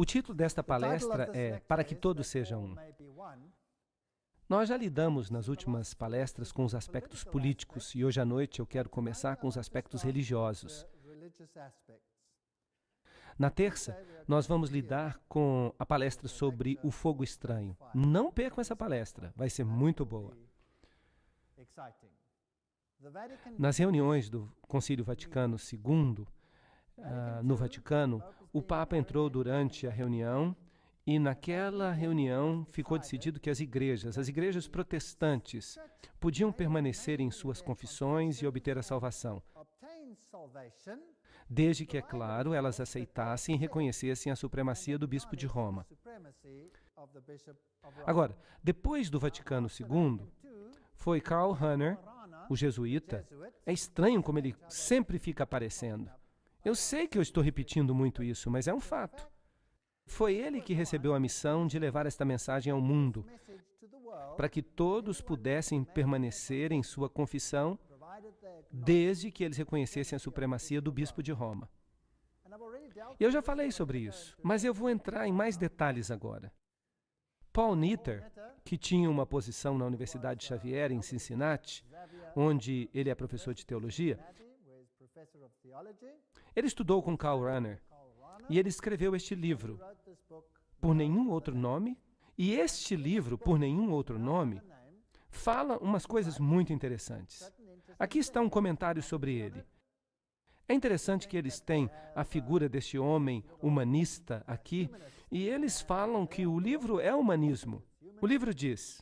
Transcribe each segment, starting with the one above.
O título desta palestra é Para que todos sejam um. Nós já lidamos nas últimas palestras com os aspectos políticos e hoje à noite eu quero começar com os aspectos religiosos. Na terça, nós vamos lidar com a palestra sobre o fogo estranho. Não percam essa palestra, vai ser muito boa. Nas reuniões do Concílio Vaticano II, no Vaticano, o Papa entrou durante a reunião e naquela reunião ficou decidido que as igrejas protestantes, podiam permanecer em suas confissões e obter a salvação, desde que, é claro, elas aceitassem e reconhecessem a supremacia do Bispo de Roma. Agora, depois do Vaticano II, foi Karl Rahner, o jesuíta. É estranho como ele sempre fica aparecendo. Eu sei que eu estou repetindo muito isso, mas é um fato. Foi ele que recebeu a missão de levar esta mensagem ao mundo, para que todos pudessem permanecer em sua confissão, desde que eles reconhecessem a supremacia do Bispo de Roma. Eu já falei sobre isso, mas eu vou entrar em mais detalhes agora. Paul Nitter, que tinha uma posição na Universidade Xavier, em Cincinnati, onde ele é professor de teologia, ele estudou com Karl Rahner e ele escreveu este livro, Por Nenhum Outro Nome, e este livro, Por Nenhum Outro Nome, fala umas coisas muito interessantes. Aqui está um comentário sobre ele. É interessante que eles têm a figura deste homem humanista aqui, e eles falam que o livro é humanismo. O livro diz,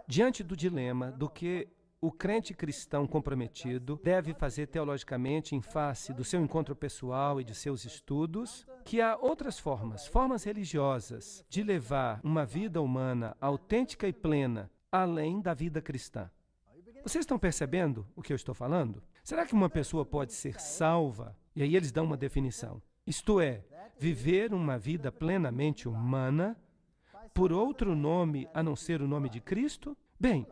diante do dilema do que o crente cristão comprometido deve fazer teologicamente em face do seu encontro pessoal e de seus estudos, que há outras formas religiosas, de levar uma vida humana autêntica e plena, além da vida cristã. Vocês estão percebendo o que eu estou falando? Será que uma pessoa pode ser salva? E aí eles dão uma definição. Isto é, viver uma vida plenamente humana, por outro nome a não ser o nome de Cristo? Bem,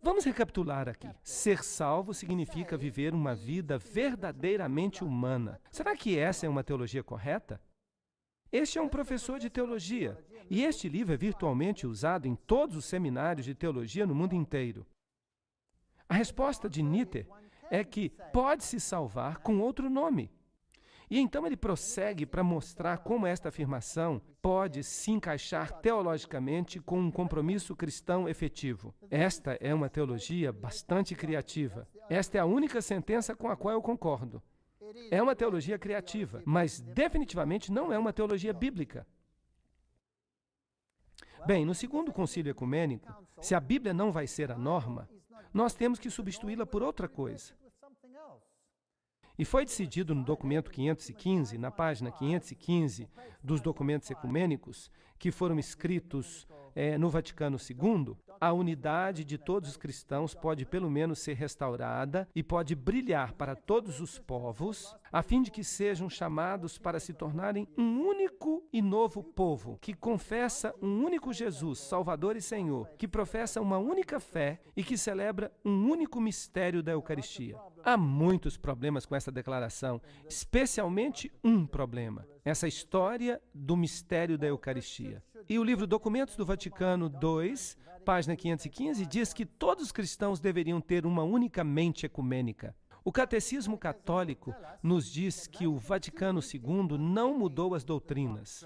vamos recapitular aqui. Ser salvo significa viver uma vida verdadeiramente humana. Será que essa é uma teologia correta? Este é um professor de teologia, e este livro é virtualmente usado em todos os seminários de teologia no mundo inteiro. A resposta de Nitter é que pode se salvar com outro nome. E então ele prossegue para mostrar como esta afirmação pode se encaixar teologicamente com um compromisso cristão efetivo. Esta é uma teologia bastante criativa. Esta é a única sentença com a qual eu concordo. É uma teologia criativa, mas definitivamente não é uma teologia bíblica. Bem, no segundo concílio ecumênico, se a Bíblia não vai ser a norma, nós temos que substituí-la por outra coisa. E foi decidido no documento 515, na página 515 dos documentos ecumênicos, que foram escritos no Vaticano II, a unidade de todos os cristãos pode pelo menos ser restaurada e pode brilhar para todos os povos, a fim de que sejam chamados para se tornarem um único e novo povo, que confessa um único Jesus, Salvador e Senhor, que professa uma única fé e que celebra um único mistério da Eucaristia. Há muitos problemas com essa declaração, especialmente um problema, essa história do mistério da Eucaristia. E o livro Documentos do Vaticano II, página 515, diz que todos os cristãos deveriam ter uma única mente ecumênica. O Catecismo Católico nos diz que o Vaticano II não mudou as doutrinas,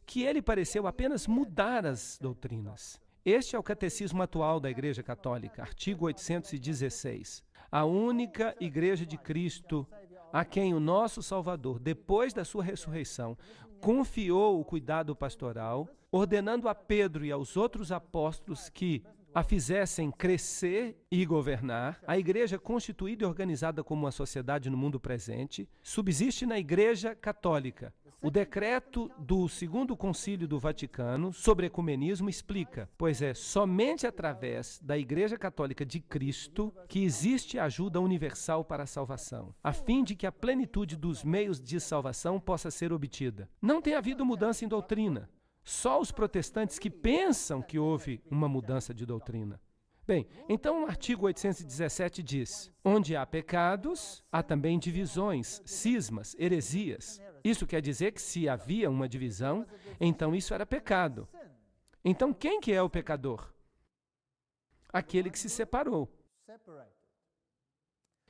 que ele pareceu apenas mudar as doutrinas. Este é o Catecismo atual da Igreja Católica, artigo 816. A única Igreja de Cristo, a quem o nosso Salvador, depois da sua ressurreição, confiou o cuidado pastoral, ordenando a Pedro e aos outros apóstolos que a fizessem crescer e governar, a igreja constituída e organizada como uma sociedade no mundo presente, subsiste na Igreja Católica. O decreto do Segundo Concílio do Vaticano sobre ecumenismo explica, pois é somente através da Igreja Católica de Cristo que existe ajuda universal para a salvação, a fim de que a plenitude dos meios de salvação possa ser obtida. Não tem havido mudança em doutrina. Só os protestantes que pensam que houve uma mudança de doutrina. Bem, então o artigo 817 diz, onde há pecados, há também divisões, cismas, heresias. Isso quer dizer que se havia uma divisão, então isso era pecado. Então quem que é o pecador? Aquele que se separou.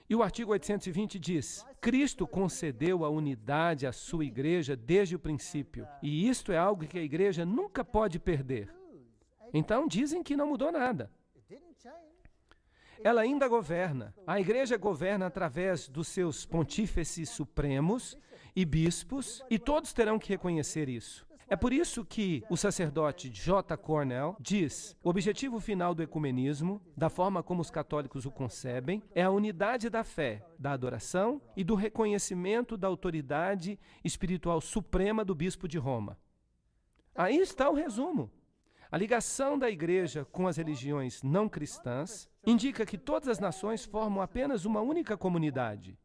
E o artigo 820 diz: Cristo concedeu a unidade à sua igreja desde o princípio, e isto é algo que a igreja nunca pode perder. Então dizem que não mudou nada. Ela ainda governa. A igreja governa através dos seus pontífices supremos e bispos, e todos terão que reconhecer isso. É por isso que o sacerdote J. Cornell diz: o objetivo final do ecumenismo, da forma como os católicos o concebem, é a unidade da fé, da adoração e do reconhecimento da autoridade espiritual suprema do bispo de Roma. Aí está o resumo. A ligação da igreja com as religiões não cristãs indica que todas as nações formam apenas uma única comunidade.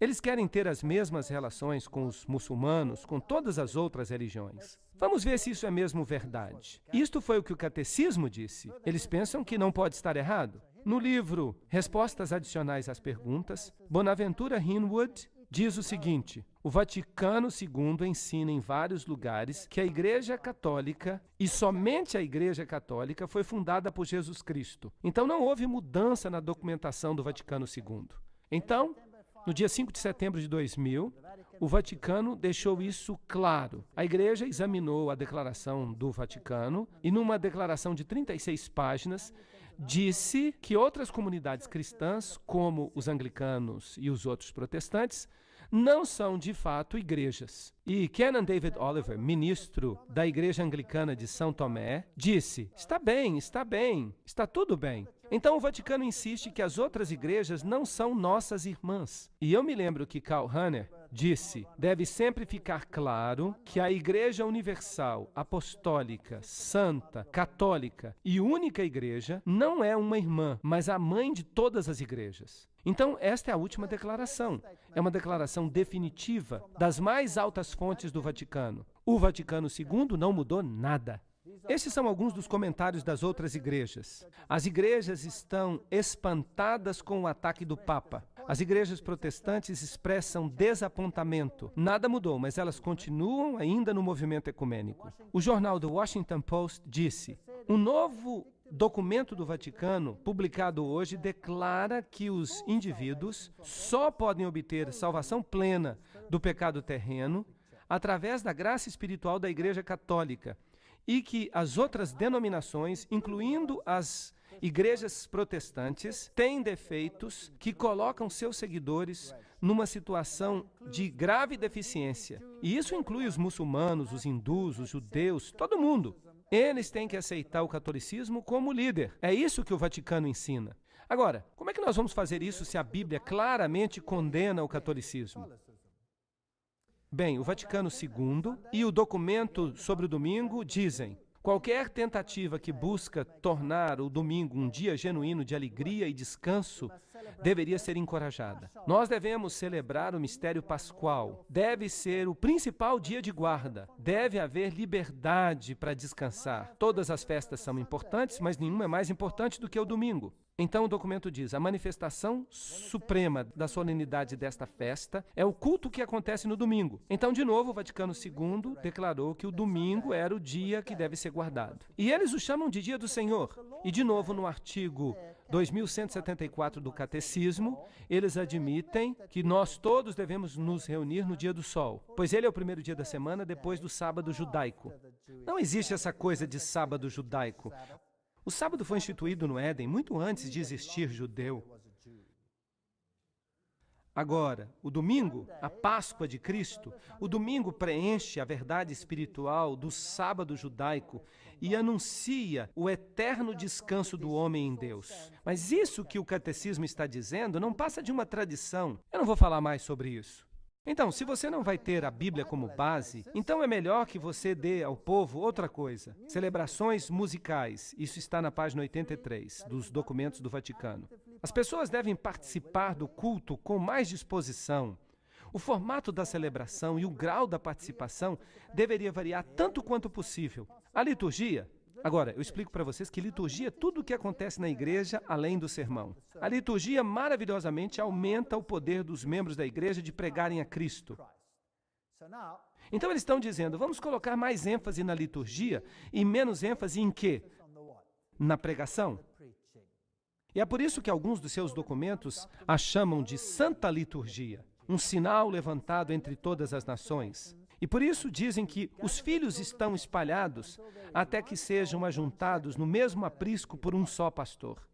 Eles querem ter as mesmas relações com os muçulmanos, com todas as outras religiões. Vamos ver se isso é mesmo verdade. Isto foi o que o catecismo disse. Eles pensam que não pode estar errado. No livro Respostas Adicionais às Perguntas, Bonaventura Hinwood diz o seguinte: o Vaticano II ensina em vários lugares que a Igreja Católica, e somente a Igreja Católica, foi fundada por Jesus Cristo. Então não houve mudança na documentação do Vaticano II. Então, no dia 5 de setembro de 2000, o Vaticano deixou isso claro. A Igreja examinou a declaração do Vaticano e, numa declaração de 36 páginas, disse que outras comunidades cristãs, como os anglicanos e os outros protestantes, não são, de fato, igrejas. E Canon David Oliver, ministro da Igreja Anglicana de São Tomé, disse: está bem, está tudo bem. Então o Vaticano insiste que as outras igrejas não são nossas irmãs. E eu me lembro que Karl Rahner disse: deve sempre ficar claro que a Igreja Universal, Apostólica, Santa, Católica e única igreja não é uma irmã, mas a mãe de todas as igrejas. Então, esta é a última declaração. É uma declaração definitiva das mais altas fontes do Vaticano. O Vaticano II não mudou nada. Esses são alguns dos comentários das outras igrejas. As igrejas estão espantadas com o ataque do Papa. As igrejas protestantes expressam desapontamento. Nada mudou, mas elas continuam ainda no movimento ecumênico. O jornal The Washington Post disse: um novo documento do Vaticano, publicado hoje, declara que os indivíduos só podem obter salvação plena do pecado terreno através da graça espiritual da Igreja Católica e que as outras denominações, incluindo as igrejas protestantes, têm defeitos que colocam seus seguidores numa situação de grave deficiência. E isso inclui os muçulmanos, os hindus, os judeus, todo mundo. Eles têm que aceitar o catolicismo como líder. É isso que o Vaticano ensina. Agora, como é que nós vamos fazer isso se a Bíblia claramente condena o catolicismo? Bem, o Vaticano II e o documento sobre o domingo dizem: qualquer tentativa que busca tornar o domingo um dia genuíno de alegria e descanso deveria ser encorajada. Nós devemos celebrar o mistério pascual. Deve ser o principal dia de guarda. Deve haver liberdade para descansar. Todas as festas são importantes, mas nenhuma é mais importante do que o domingo. Então o documento diz: a manifestação suprema da solenidade desta festa é o culto que acontece no domingo. Então, de novo, o Vaticano II declarou que o domingo era o dia que deve ser guardado. E eles o chamam de Dia do Senhor. E, de novo, no artigo 2174 do Catecismo, eles admitem que nós todos devemos nos reunir no dia do sol, pois ele é o primeiro dia da semana depois do sábado judaico. Não existe essa coisa de sábado judaico. O sábado foi instituído no Éden muito antes de existir judeu. Agora, o domingo, a Páscoa de Cristo, o domingo preenche a verdade espiritual do sábado judaico e anuncia o eterno descanso do homem em Deus. Mas isso que o catecismo está dizendo não passa de uma tradição. Eu não vou falar mais sobre isso. Então, se você não vai ter a Bíblia como base, então é melhor que você dê ao povo outra coisa. Celebrações musicais. Isso está na página 83 dos documentos do Vaticano. As pessoas devem participar do culto com mais disposição. O formato da celebração e o grau da participação deveria variar tanto quanto possível. A liturgia... Agora, eu explico para vocês que liturgia é tudo o que acontece na igreja além do sermão. A liturgia maravilhosamente aumenta o poder dos membros da igreja de pregarem a Cristo. Então eles estão dizendo, vamos colocar mais ênfase na liturgia e menos ênfase em quê? Na pregação. E é por isso que alguns dos seus documentos a chamam de Santa Liturgia, um sinal levantado entre todas as nações. E por isso dizem que os filhos estão espalhados até que sejam ajuntados no mesmo aprisco por um só pastor.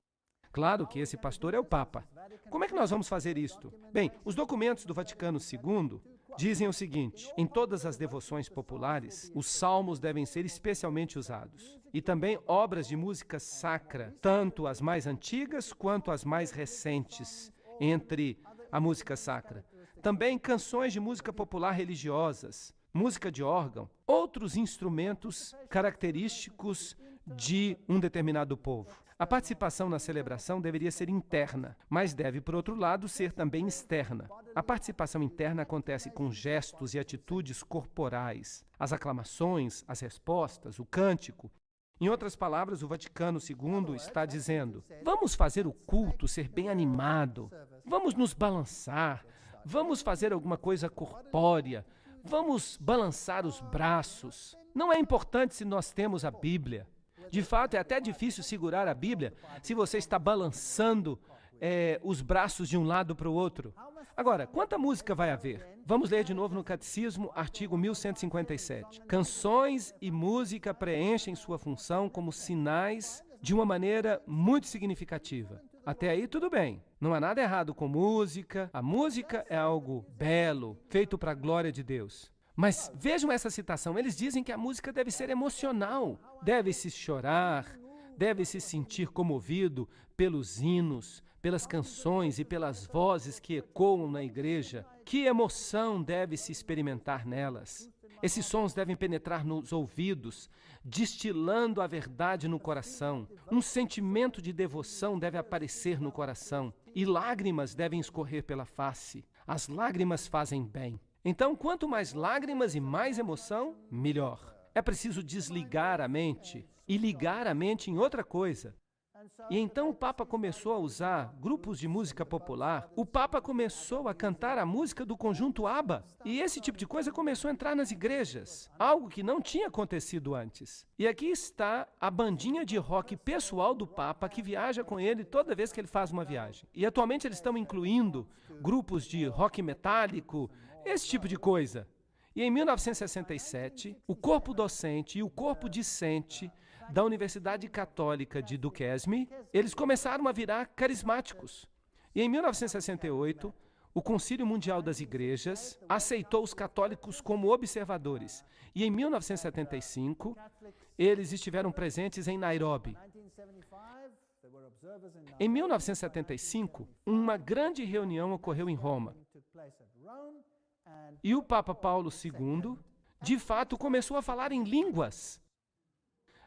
Claro que esse pastor é o Papa. Como é que nós vamos fazer isto? Bem, os documentos do Vaticano II dizem o seguinte: em todas as devoções populares, os salmos devem ser especialmente usados. E também obras de música sacra, tanto as mais antigas quanto as mais recentes, entre a música sacra. Também canções de música popular religiosas, música de órgão, outros instrumentos característicos de um determinado povo. A participação na celebração deveria ser interna, mas deve, por outro lado, ser também externa. A participação interna acontece com gestos e atitudes corporais, as aclamações, as respostas, o cântico. Em outras palavras, o Vaticano II está dizendo: vamos fazer o culto ser bem animado, vamos nos balançar, vamos fazer alguma coisa corpórea, vamos balançar os braços. Não é importante se nós temos a Bíblia. De fato, é até difícil segurar a Bíblia se você está balançando os braços de um lado para o outro. Agora, quanta música vai haver? Vamos ler de novo no Catecismo, artigo 1157. Canções e música preenchem sua função como sinais de uma maneira muito significativa. Até aí, tudo bem. Não há nada errado com música. A música é algo belo, feito para a glória de Deus. Mas vejam essa citação. Eles dizem que a música deve ser emocional. Deve-se chorar, deve-se sentir comovido pelos hinos, pelas canções e pelas vozes que ecoam na igreja. Que emoção deve-se experimentar nelas? Esses sons devem penetrar nos ouvidos, destilando a verdade no coração. Um sentimento de devoção deve aparecer no coração e lágrimas devem escorrer pela face. As lágrimas fazem bem. Então, quanto mais lágrimas e mais emoção, melhor. É preciso desligar a mente e ligar a mente em outra coisa. E então o Papa começou a usar grupos de música popular. O Papa começou a cantar a música do conjunto ABBA. E esse tipo de coisa começou a entrar nas igrejas, algo que não tinha acontecido antes. E aqui está a bandinha de rock pessoal do Papa, que viaja com ele toda vez que ele faz uma viagem. E atualmente eles estão incluindo grupos de rock metálico, esse tipo de coisa. E em 1967, o corpo docente e o corpo discente da Universidade Católica de Duquesne, eles começaram a virar carismáticos. E em 1968, o Concílio Mundial das Igrejas aceitou os católicos como observadores. E em 1975, eles estiveram presentes em Nairobi. Em 1975, uma grande reunião ocorreu em Roma. E o Papa Paulo II, de fato, começou a falar em línguas.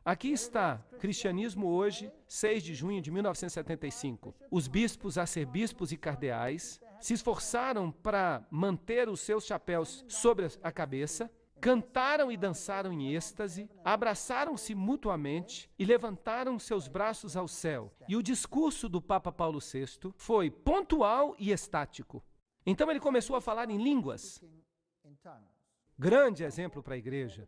Aqui está, Cristianismo Hoje, 6 de junho de 1975. Os bispos, arcebispos e cardeais se esforçaram para manter os seus chapéus sobre a cabeça, cantaram e dançaram em êxtase, abraçaram-se mutuamente e levantaram seus braços ao céu. E o discurso do Papa Paulo VI foi pontual e estático. Então ele começou a falar em línguas. Grande exemplo para a igreja.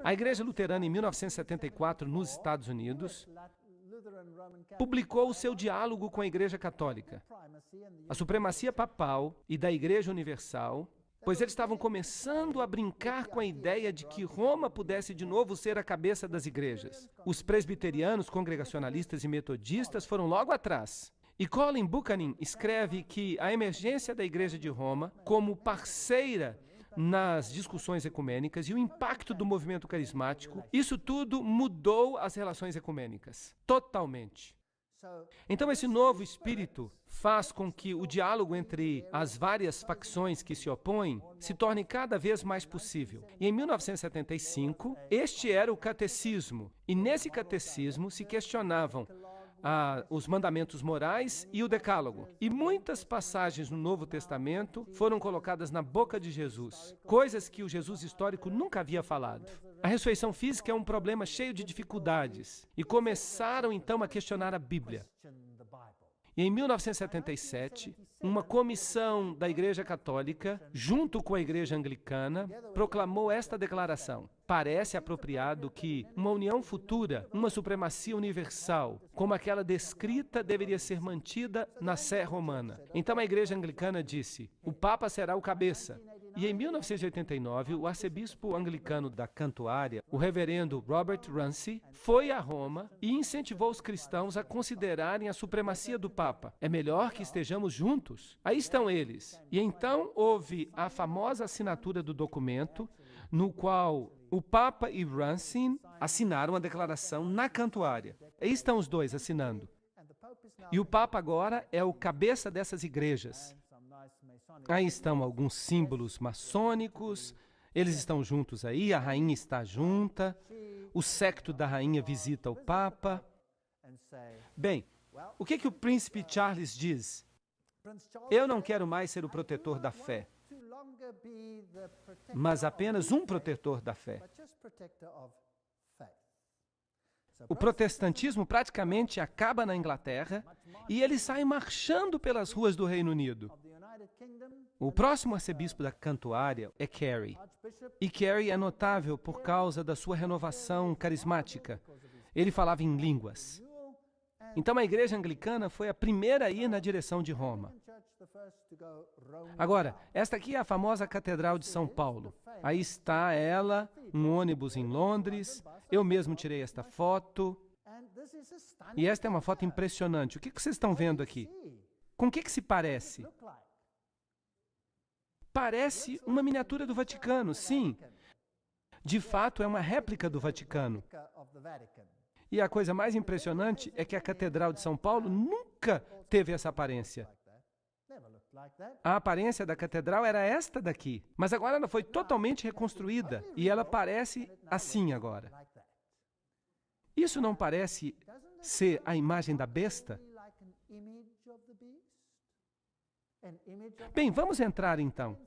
A Igreja Luterana, em 1974, nos Estados Unidos, publicou o seu diálogo com a Igreja Católica, a supremacia papal e da Igreja Universal, pois eles estavam começando a brincar com a ideia de que Roma pudesse de novo ser a cabeça das igrejas. Os presbiterianos, congregacionalistas e metodistas foram logo atrás. E Colin Buchanan escreve que a emergência da Igreja de Roma como parceira nas discussões ecumênicas e o impacto do movimento carismático, isso tudo mudou as relações ecumênicas, totalmente. Então esse novo espírito faz com que o diálogo entre as várias facções que se opõem se torne cada vez mais possível. E em 1975, este era o catecismo, e nesse catecismo se questionavam os mandamentos morais e o decálogo. E muitas passagens no Novo Testamento foram colocadas na boca de Jesus, coisas que o Jesus histórico nunca havia falado. A ressurreição física é um problema cheio de dificuldades, e começaram então a questionar a Bíblia. E em 1977, uma comissão da Igreja Católica, junto com a Igreja Anglicana, proclamou esta declaração: parece apropriado que uma união futura, uma supremacia universal, como aquela descrita, deveria ser mantida na Sé Romana. Então a Igreja Anglicana disse: o Papa será o cabeça. E em 1989, o arcebispo anglicano da Cantuária, o reverendo Robert Runcie, foi a Roma e incentivou os cristãos a considerarem a supremacia do Papa. É melhor que estejamos juntos. Aí estão eles. E então houve a famosa assinatura do documento, no qual o Papa e Runcie assinaram a declaração na Cantuária. Aí estão os dois assinando. E o Papa agora é o cabeça dessas igrejas. Aí estão alguns símbolos maçônicos, eles estão juntos aí, a rainha está junta, o séquito da rainha visita o Papa. Bem, o que o príncipe Charles diz? Eu não quero mais ser o protetor da fé, mas apenas um protetor da fé. O protestantismo praticamente acaba na Inglaterra e ele sai marchando pelas ruas do Reino Unido. O próximo arcebispo da Cantuária é Carey. E Carey é notável por causa da sua renovação carismática. Ele falava em línguas. Então a Igreja Anglicana foi a primeira a ir na direção de Roma. Agora, esta aqui é a famosa Catedral de São Paulo. Aí está ela, um ônibus em Londres. Eu mesmo tirei esta foto. E esta é uma foto impressionante. O que vocês estão vendo aqui? Com o que se parece? Parece uma miniatura do Vaticano, sim. De fato, é uma réplica do Vaticano. E a coisa mais impressionante é que a Catedral de São Paulo nunca teve essa aparência. A aparência da catedral era esta daqui, mas agora ela foi totalmente reconstruída e ela parece assim agora. Isso não parece ser a imagem da besta? Bem, vamos entrar então.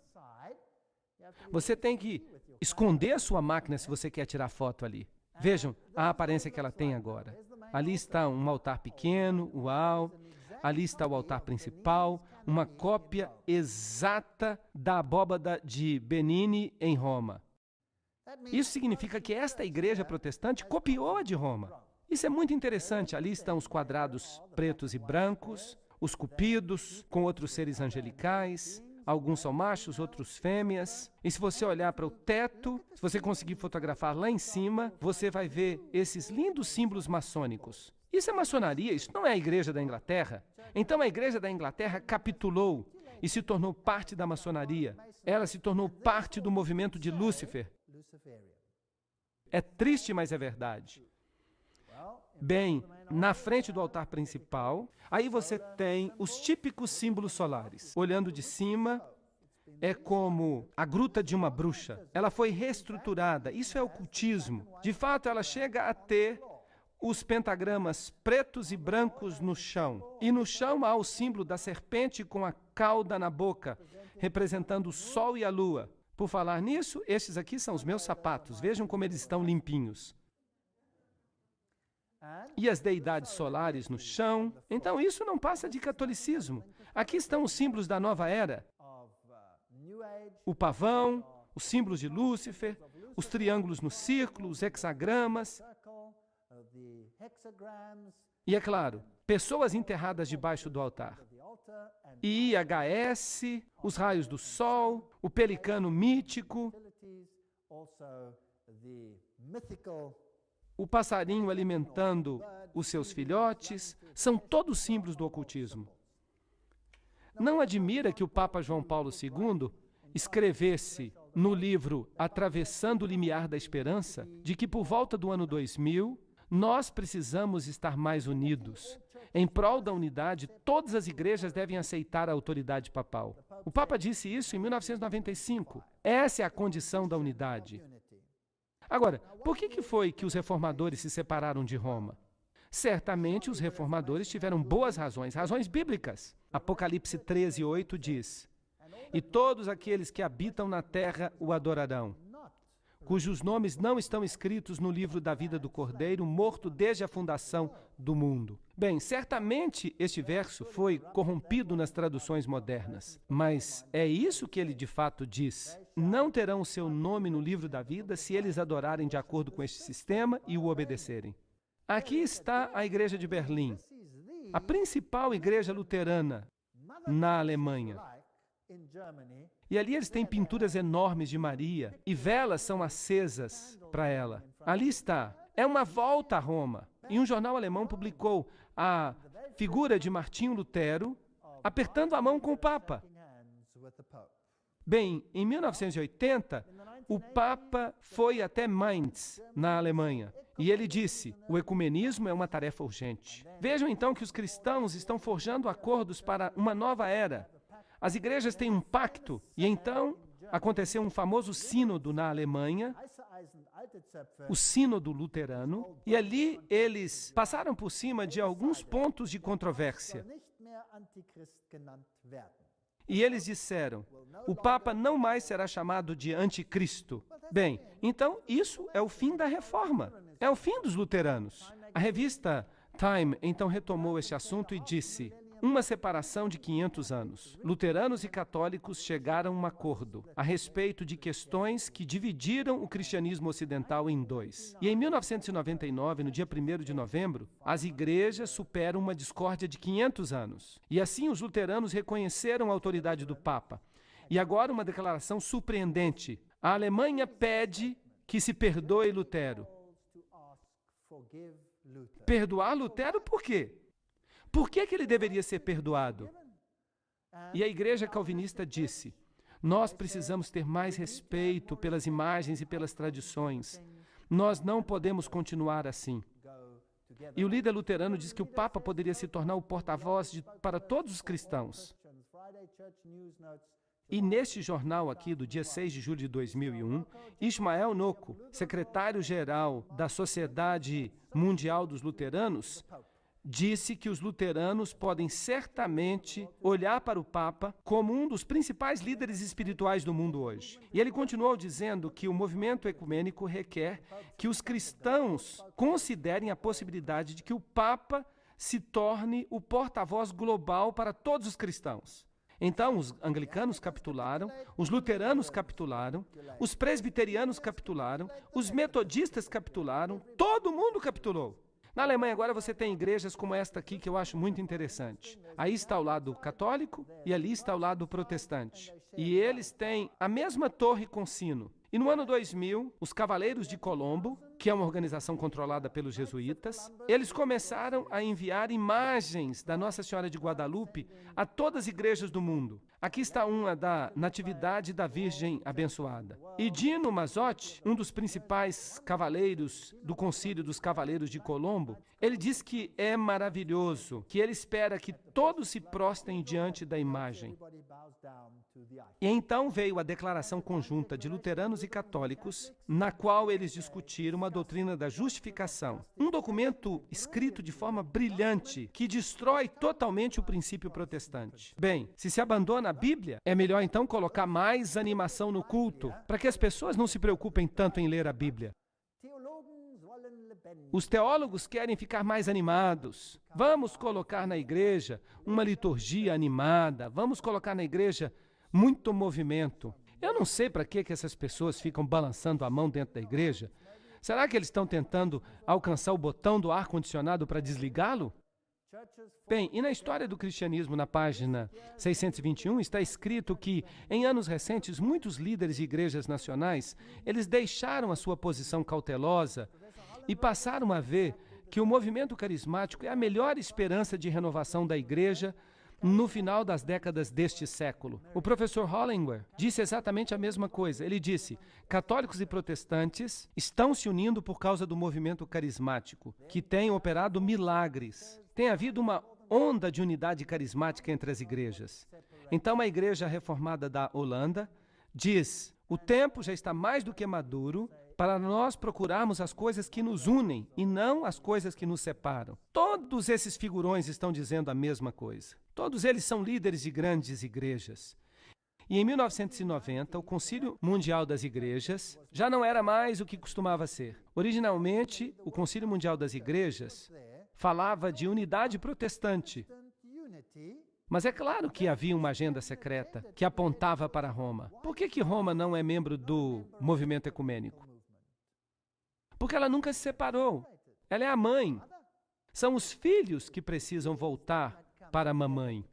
Você tem que esconder a sua máquina se você quer tirar foto ali. Vejam a aparência que ela tem agora. Ali está um altar pequeno, uau. Ali está o altar principal, uma cópia exata da abóbada de Benini em Roma. Isso significa que esta igreja protestante copiou a de Roma. Isso é muito interessante. Ali estão os quadrados pretos e brancos, os cupidos com outros seres angelicais. Alguns são machos, outros fêmeas. E se você olhar para o teto, se você conseguir fotografar lá em cima, você vai ver esses lindos símbolos maçônicos. Isso é maçonaria, isso não é a Igreja da Inglaterra. Então a Igreja da Inglaterra capitulou e se tornou parte da maçonaria. Ela se tornou parte do movimento de Lúcifer. É triste, mas é verdade. Bem, na frente do altar principal, aí você tem os típicos símbolos solares. Olhando de cima, é como a gruta de uma bruxa. Ela foi reestruturada. Isso é ocultismo. De fato, ela chega a ter os pentagramas pretos e brancos no chão. E no chão há o símbolo da serpente com a cauda na boca, representando o sol e a lua. Por falar nisso, estes aqui são os meus sapatos. Vejam como eles estão limpinhos. E as deidades solares no chão. Então isso não passa de catolicismo. Aqui estão os símbolos da nova era. O pavão, os símbolos de Lúcifer, os triângulos no círculo, os hexagramas. E é claro, pessoas enterradas debaixo do altar. IHS, os raios do sol, o pelicano mítico, o passarinho alimentando os seus filhotes, são todos símbolos do ocultismo. Não admira que o Papa João Paulo II escrevesse no livro Atravessando o Limiar da Esperança, de que por volta do ano 2000, nós precisamos estar mais unidos. Em prol da unidade, todas as igrejas devem aceitar a autoridade papal. O Papa disse isso em 1995. Essa é a condição da unidade. Agora, por que foi que os reformadores se separaram de Roma? Certamente os reformadores tiveram boas razões, razões bíblicas. Apocalipse 13:8 diz: "E todos aqueles que habitam na terra o adorarão. cujos nomes não estão escritos no livro da vida do Cordeiro, morto desde a fundação do mundo. Bem, certamente este verso foi corrompido nas traduções modernas, mas é isso que ele de fato diz. Não terão o seu nome no livro da vida se eles adorarem de acordo com este sistema e o obedecerem. Aqui está a igreja de Berlim, a principal igreja luterana na Alemanha. E ali eles têm pinturas enormes de Maria e velas são acesas para ela. Ali está. É uma volta a Roma. E um jornal alemão publicou a figura de Martinho Lutero apertando a mão com o Papa. Bem, em 1980, o Papa foi até Mainz, na Alemanha, e ele disse: o ecumenismo é uma tarefa urgente. Vejam então que os cristãos estão forjando acordos para uma nova era. As igrejas têm um pacto, e então aconteceu um famoso sínodo na Alemanha, o sínodo luterano, e ali eles passaram por cima de alguns pontos de controvérsia. E eles disseram: o Papa não mais será chamado de anticristo. Bem, então isso é o fim da reforma, é o fim dos luteranos. A revista Time então retomou este assunto e disse: uma separação de 500 anos. Luteranos e católicos chegaram a um acordo a respeito de questões que dividiram o cristianismo ocidental em dois. E em 1999, no dia 1º de novembro, as igrejas superam uma discórdia de 500 anos. E assim os luteranos reconheceram a autoridade do Papa. E agora uma declaração surpreendente. A Alemanha pede que se perdoe Lutero. Perdoar Lutero por quê? Por que ele deveria ser perdoado? E a igreja calvinista disse: nós precisamos ter mais respeito pelas imagens e pelas tradições. Nós não podemos continuar assim. E o líder luterano diz que o Papa poderia se tornar o porta-voz para todos os cristãos. E neste jornal aqui, do dia 6 de julho de 2001, Ismael Nocco, secretário-geral da Sociedade Mundial dos Luteranos, disse que os luteranos podem certamente olhar para o Papa como um dos principais líderes espirituais do mundo hoje. E ele continuou dizendo que o movimento ecumênico requer que os cristãos considerem a possibilidade de que o Papa se torne o porta-voz global para todos os cristãos. Então, os anglicanos capitularam, os luteranos capitularam, os presbiterianos capitularam, os metodistas capitularam, todo mundo capitulou. Na Alemanha agora você tem igrejas como esta aqui, que eu acho muito interessante. Aí está o lado católico e ali está o lado protestante. E eles têm a mesma torre com sino. E no ano 2000, os Cavaleiros de Colombo, que é uma organização controlada pelos jesuítas, eles começaram a enviar imagens da Nossa Senhora de Guadalupe a todas as igrejas do mundo. Aqui está uma da Natividade da Virgem Abençoada. E Dino Mazzotti, um dos principais cavaleiros do Concílio dos Cavaleiros de Colombo, ele diz que é maravilhoso, que ele espera que todos se prostrem diante da imagem. E então veio a declaração conjunta de luteranos e católicos, na qual eles discutiram a doutrina da justificação. Um documento escrito de forma brilhante, que destrói totalmente o princípio protestante. Bem, se se abandona a Bíblia, é melhor então colocar mais animação no culto, para que as pessoas não se preocupem tanto em ler a Bíblia. Os teólogos querem ficar mais animados. Vamos colocar na igreja uma liturgia animada, vamos colocar na igreja muito movimento. Eu não sei para que essas pessoas ficam balançando a mão dentro da igreja. Será que eles estão tentando alcançar o botão do ar-condicionado para desligá-lo? Bem, e na história do cristianismo, na página 621, está escrito que, em anos recentes, muitos líderes de igrejas nacionais, eles deixaram a sua posição cautelosa e passaram a ver que o movimento carismático é a melhor esperança de renovação da igreja no final das décadas deste século. O professor Hollingworth disse exatamente a mesma coisa. Ele disse: católicos e protestantes estão se unindo por causa do movimento carismático, que tem operado milagres. Tem havido uma onda de unidade carismática entre as igrejas. Então, a Igreja Reformada da Holanda diz: o tempo já está mais do que maduro para nós procurarmos as coisas que nos unem e não as coisas que nos separam. Todos esses figurões estão dizendo a mesma coisa. Todos eles são líderes de grandes igrejas. E em 1990, o Concílio Mundial das Igrejas já não era mais o que costumava ser. Originalmente, o Concílio Mundial das Igrejas falava de unidade protestante. Mas é claro que havia uma agenda secreta que apontava para Roma. Por que Roma não é membro do movimento ecumênico? Porque ela nunca se separou. Ela é a mãe. São os filhos que precisam voltar para a mamãe.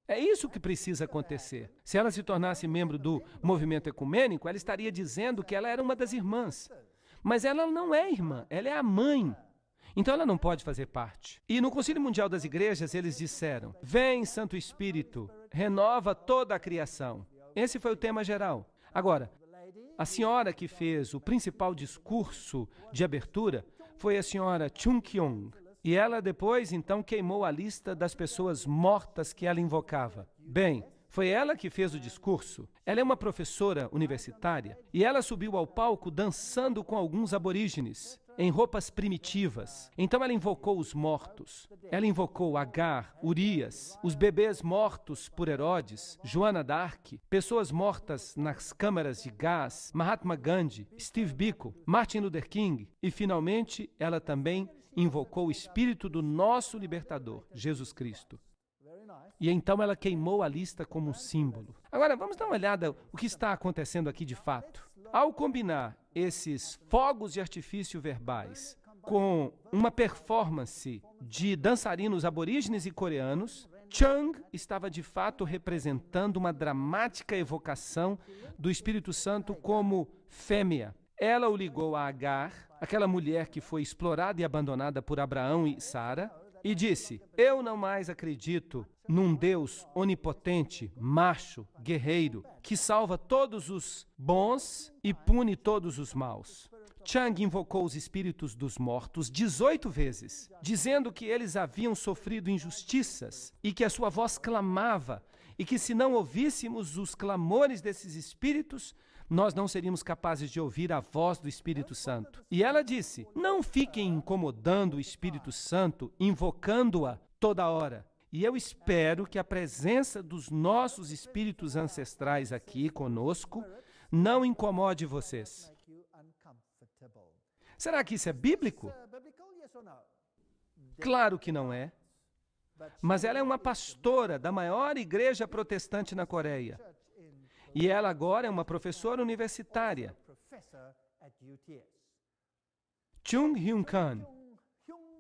É isso que precisa acontecer. Se ela se tornasse membro do movimento ecumênico, ela estaria dizendo que ela era uma das irmãs. Mas ela não é irmã, ela é a mãe. Então ela não pode fazer parte. E no Concílio Mundial das Igrejas eles disseram: vem, Santo Espírito, renova toda a criação. Esse foi o tema geral. Agora, a senhora que fez o principal discurso de abertura foi a senhora Chung Kyung. E ela depois, então, queimou a lista das pessoas mortas que ela invocava. Bem, foi ela que fez o discurso. Ela é uma professora universitária e ela subiu ao palco dançando com alguns aborígenes, em roupas primitivas. Então ela invocou os mortos. Ela invocou Agar, Urias, os bebês mortos por Herodes, Joana d'Arc, pessoas mortas nas câmaras de gás, Mahatma Gandhi, Steve Biko, Martin Luther King e, finalmente, ela também invocou o espírito do nosso libertador, Jesus Cristo. E então ela queimou a lista como um símbolo. Agora, vamos dar uma olhada o que está acontecendo aqui de fato. Ao combinar esses fogos de artifício verbais com uma performance de dançarinos aborígenes e coreanos, Chung estava de fato representando uma dramática evocação do Espírito Santo como fêmea. Ela o ligou a Agar, aquela mulher que foi explorada e abandonada por Abraão e Sara, e disse: eu não mais acredito num Deus onipotente, macho, guerreiro, que salva todos os bons e pune todos os maus. Chung invocou os espíritos dos mortos 18 vezes, dizendo que eles haviam sofrido injustiças e que a sua voz clamava, e que se não ouvíssemos os clamores desses espíritos, nós não seríamos capazes de ouvir a voz do Espírito Santo. E ela disse: não fiquem incomodando o Espírito Santo, invocando-a toda hora. E eu espero que a presença dos nossos espíritos ancestrais aqui conosco não incomode vocês. Será que isso é bíblico? Claro que não é. Mas ela é uma pastora da maior igreja protestante na Coreia. E ela agora é uma professora universitária. Chung Hyun-kan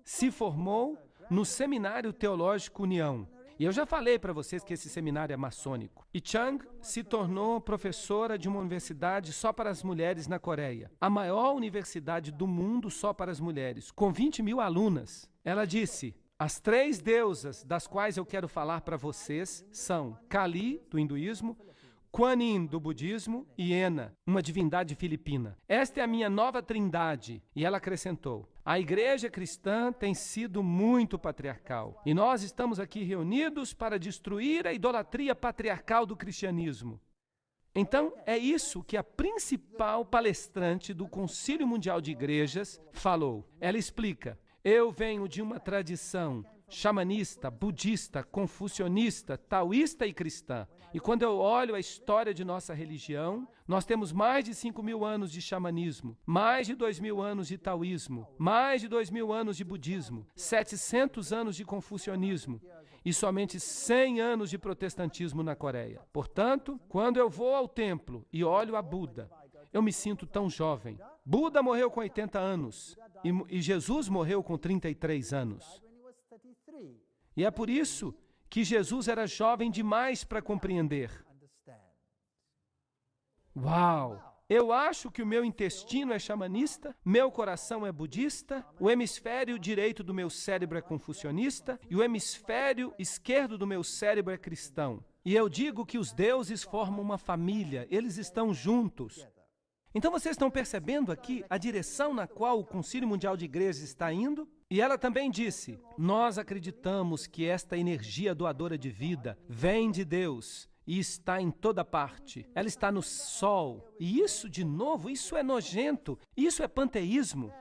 se formou no Seminário Teológico União. E eu já falei para vocês que esse seminário é maçônico. E Chung se tornou professora de uma universidade só para as mulheres na Coreia. A maior universidade do mundo só para as mulheres, com 20 mil alunas. Ela disse: as 3 deusas das quais eu quero falar para vocês são Kali, do hinduísmo, Kuan Yin, do budismo, e Ena, uma divindade filipina. Esta é a minha nova trindade. E ela acrescentou: a igreja cristã tem sido muito patriarcal. E nós estamos aqui reunidos para destruir a idolatria patriarcal do cristianismo. Então, é isso que a principal palestrante do Concílio Mundial de Igrejas falou. Ela explica: eu venho de uma tradição xamanista, budista, confucionista, taoísta e cristã. E quando eu olho a história de nossa religião, nós temos mais de 5.000 anos de xamanismo, mais de 2.000 anos de taoísmo, mais de 2.000 anos de budismo, 700 anos de confucionismo e somente 100 anos de protestantismo na Coreia. Portanto, quando eu vou ao templo e olho a Buda, eu me sinto tão jovem. Buda morreu com 80 anos e Jesus morreu com 33 anos. E é por isso que Jesus era jovem demais para compreender. Uau! Eu acho que o meu intestino é xamanista, meu coração é budista, o hemisfério direito do meu cérebro é confucionista e o hemisfério esquerdo do meu cérebro é cristão. E eu digo que os deuses formam uma família, eles estão juntos. Então vocês estão percebendo aqui a direção na qual o Concílio Mundial de Igrejas está indo? E ela também disse: nós acreditamos que esta energia doadora de vida vem de Deus e está em toda parte. Ela está no sol. E isso, de novo, isso é nojento. Isso é panteísmo.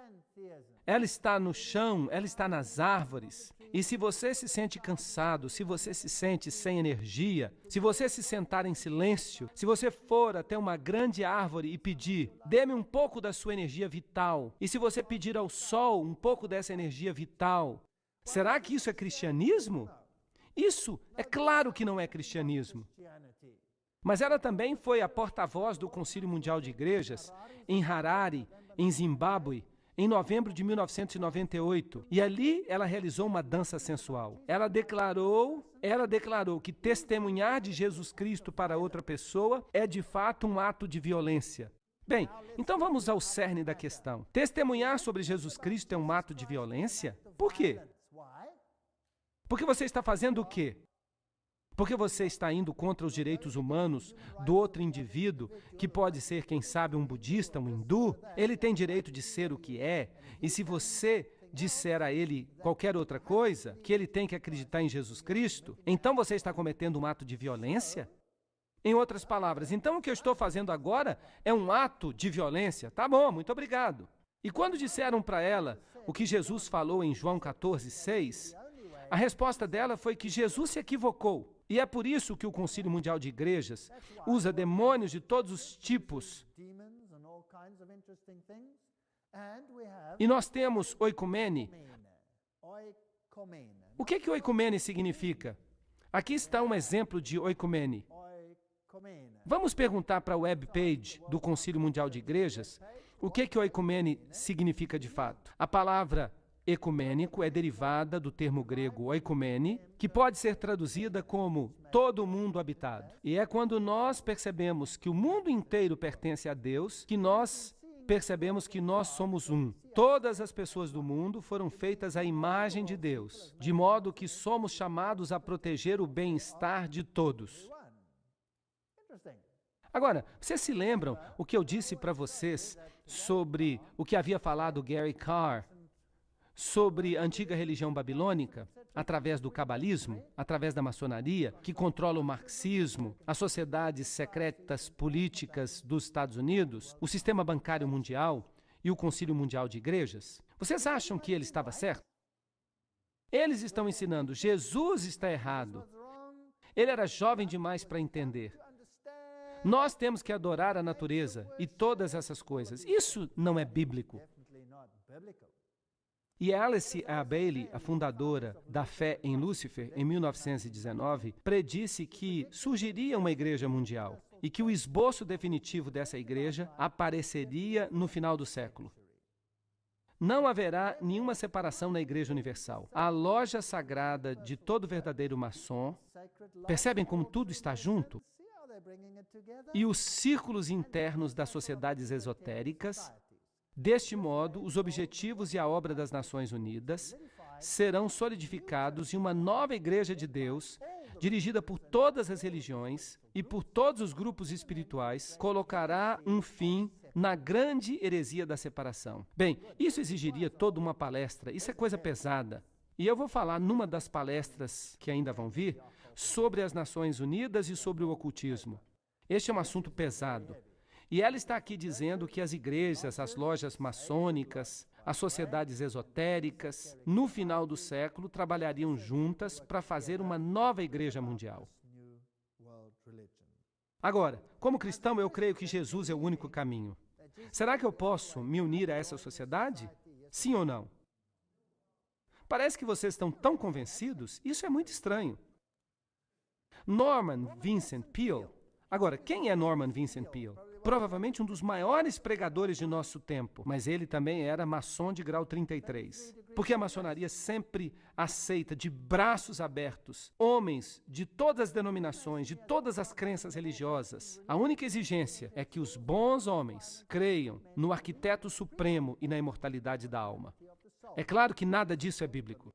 Ela está no chão, ela está nas árvores. E se você se sente cansado, se você se sente sem energia, se você se sentar em silêncio, se você for até uma grande árvore e pedir, dê-me um pouco da sua energia vital, e se você pedir ao sol um pouco dessa energia vital, será que isso é cristianismo? Isso é claro que não é cristianismo. Mas ela também foi a porta-voz do Concílio Mundial de Igrejas em Harare, em Zimbábue, em novembro de 1998, e ali ela realizou uma dança sensual. Ela declarou que testemunhar de Jesus Cristo para outra pessoa é de fato um ato de violência. Bem, então vamos ao cerne da questão. Testemunhar sobre Jesus Cristo é um ato de violência? Por quê? Porque você está fazendo o quê? Porque você está indo contra os direitos humanos do outro indivíduo, que pode ser, quem sabe, um budista, um hindu. Ele tem direito de ser o que é, e se você disser a ele qualquer outra coisa, que ele tem que acreditar em Jesus Cristo, então você está cometendo um ato de violência? Em outras palavras, então o que eu estou fazendo agora é um ato de violência? Tá bom, muito obrigado. E quando disseram para ela o que Jesus falou em João 14:6, a resposta dela foi que Jesus se equivocou. E é por isso que o Concílio Mundial de Igrejas usa demônios de todos os tipos. E nós temos oikumene. O que oikumene significa? Aqui está um exemplo de oikumene. Vamos perguntar para a webpage do Concílio Mundial de Igrejas o que oikumene significa de fato. A palavra ecumênico é derivada do termo grego oikumene, que pode ser traduzida como todo mundo habitado. E é quando nós percebemos que o mundo inteiro pertence a Deus, que nós percebemos que nós somos um. Todas as pessoas do mundo foram feitas à imagem de Deus, de modo que somos chamados a proteger o bem-estar de todos. Agora, vocês se lembram o que eu disse para vocês sobre o que havia falado Gary Carr sobre a antiga religião babilônica, através do cabalismo, através da maçonaria, que controla o marxismo, as sociedades secretas políticas dos Estados Unidos, o sistema bancário mundial e o Concílio Mundial de Igrejas? Vocês acham que ele estava certo? Eles estão ensinando, Jesus está errado. Ele era jovem demais para entender. Nós temos que adorar a natureza e todas essas coisas. Isso não é bíblico. E Alice A. Bailey, a fundadora da fé em Lúcifer, em 1919, predisse que surgiria uma igreja mundial e que o esboço definitivo dessa igreja apareceria no final do século. Não haverá nenhuma separação na Igreja Universal. A loja sagrada de todo verdadeiro maçom, percebem como tudo está junto? E os círculos internos das sociedades esotéricas. Deste modo, os objetivos e a obra das Nações Unidas serão solidificados em uma nova Igreja de Deus, dirigida por todas as religiões e por todos os grupos espirituais, colocará um fim na grande heresia da separação. Bem, isso exigiria toda uma palestra, isso é coisa pesada. E eu vou falar numa das palestras que ainda vão vir sobre as Nações Unidas e sobre o ocultismo. Este é um assunto pesado. E ela está aqui dizendo que as igrejas, as lojas maçônicas, as sociedades esotéricas, no final do século, trabalhariam juntas para fazer uma nova igreja mundial. Agora, como cristão, eu creio que Jesus é o único caminho. Será que eu posso me unir a essa sociedade? Sim ou não? Parece que vocês estão tão convencidos. Isso é muito estranho. Norman Vincent Peale. Agora, quem é Norman Vincent Peale? Provavelmente um dos maiores pregadores de nosso tempo, mas ele também era maçom de grau 33. Porque a maçonaria sempre aceita de braços abertos homens de todas as denominações, de todas as crenças religiosas. A única exigência é que os bons homens creiam no arquiteto supremo e na imortalidade da alma. É claro que nada disso é bíblico.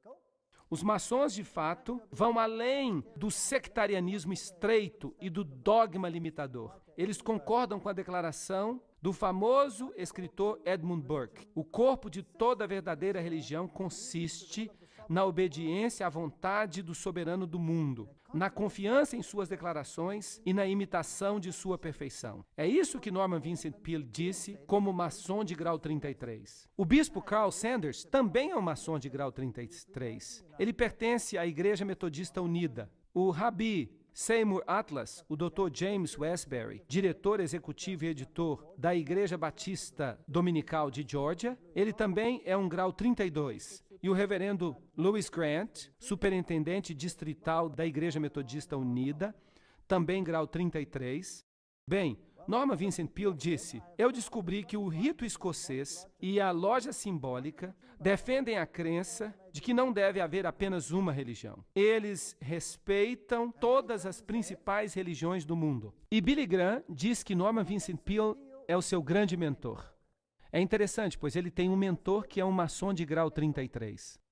Os maçons, de fato, vão além do sectarianismo estreito e do dogma limitador. Eles concordam com a declaração do famoso escritor Edmund Burke. O corpo de toda verdadeira religião consiste na obediência à vontade do soberano do mundo, na confiança em suas declarações e na imitação de sua perfeição. É isso que Norman Vincent Peale disse como maçom de grau 33. O bispo Carl Sanders também é um maçom de grau 33. Ele pertence à Igreja Metodista Unida. O Rabi Seymour Atlas, o Dr. James Westbury, diretor executivo e editor da Igreja Batista Dominical de Georgia, ele também é um grau 32. E o reverendo Louis Grant, superintendente distrital da Igreja Metodista Unida, também grau 33. Bem, Norman Vincent Peale disse: eu descobri que o rito escocês e a loja simbólica defendem a crença de que não deve haver apenas uma religião. Eles respeitam todas as principais religiões do mundo. E Billy Graham diz que Norman Vincent Peale é o seu grande mentor. É interessante, pois ele tem um mentor que é um maçom de grau 33.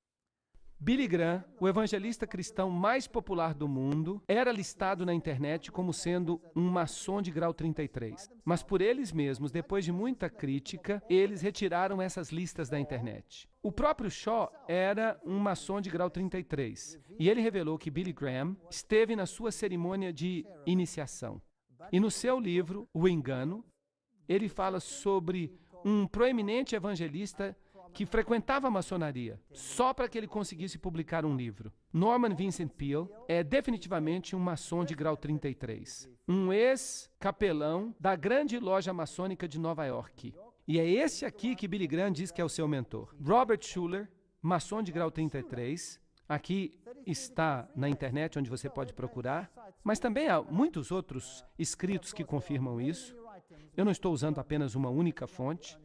Billy Graham, o evangelista cristão mais popular do mundo, era listado na internet como sendo um maçom de grau 33. Mas por eles mesmos, depois de muita crítica, eles retiraram essas listas da internet. O próprio Shaw era um maçom de grau 33, e ele revelou que Billy Graham esteve na sua cerimônia de iniciação. E no seu livro, O Engano, ele fala sobre um proeminente evangelista que frequentava a maçonaria, só para que ele conseguisse publicar um livro. Norman Vincent Peale é definitivamente um maçom de grau 33, um ex-capelão da grande loja maçônica de Nova York. E é esse aqui que Billy Graham diz que é o seu mentor. Robert Schuller, maçom de grau 33, aqui está na internet onde você pode procurar, mas também há muitos outros escritos que confirmam isso. Eu não estou usando apenas uma única fonte.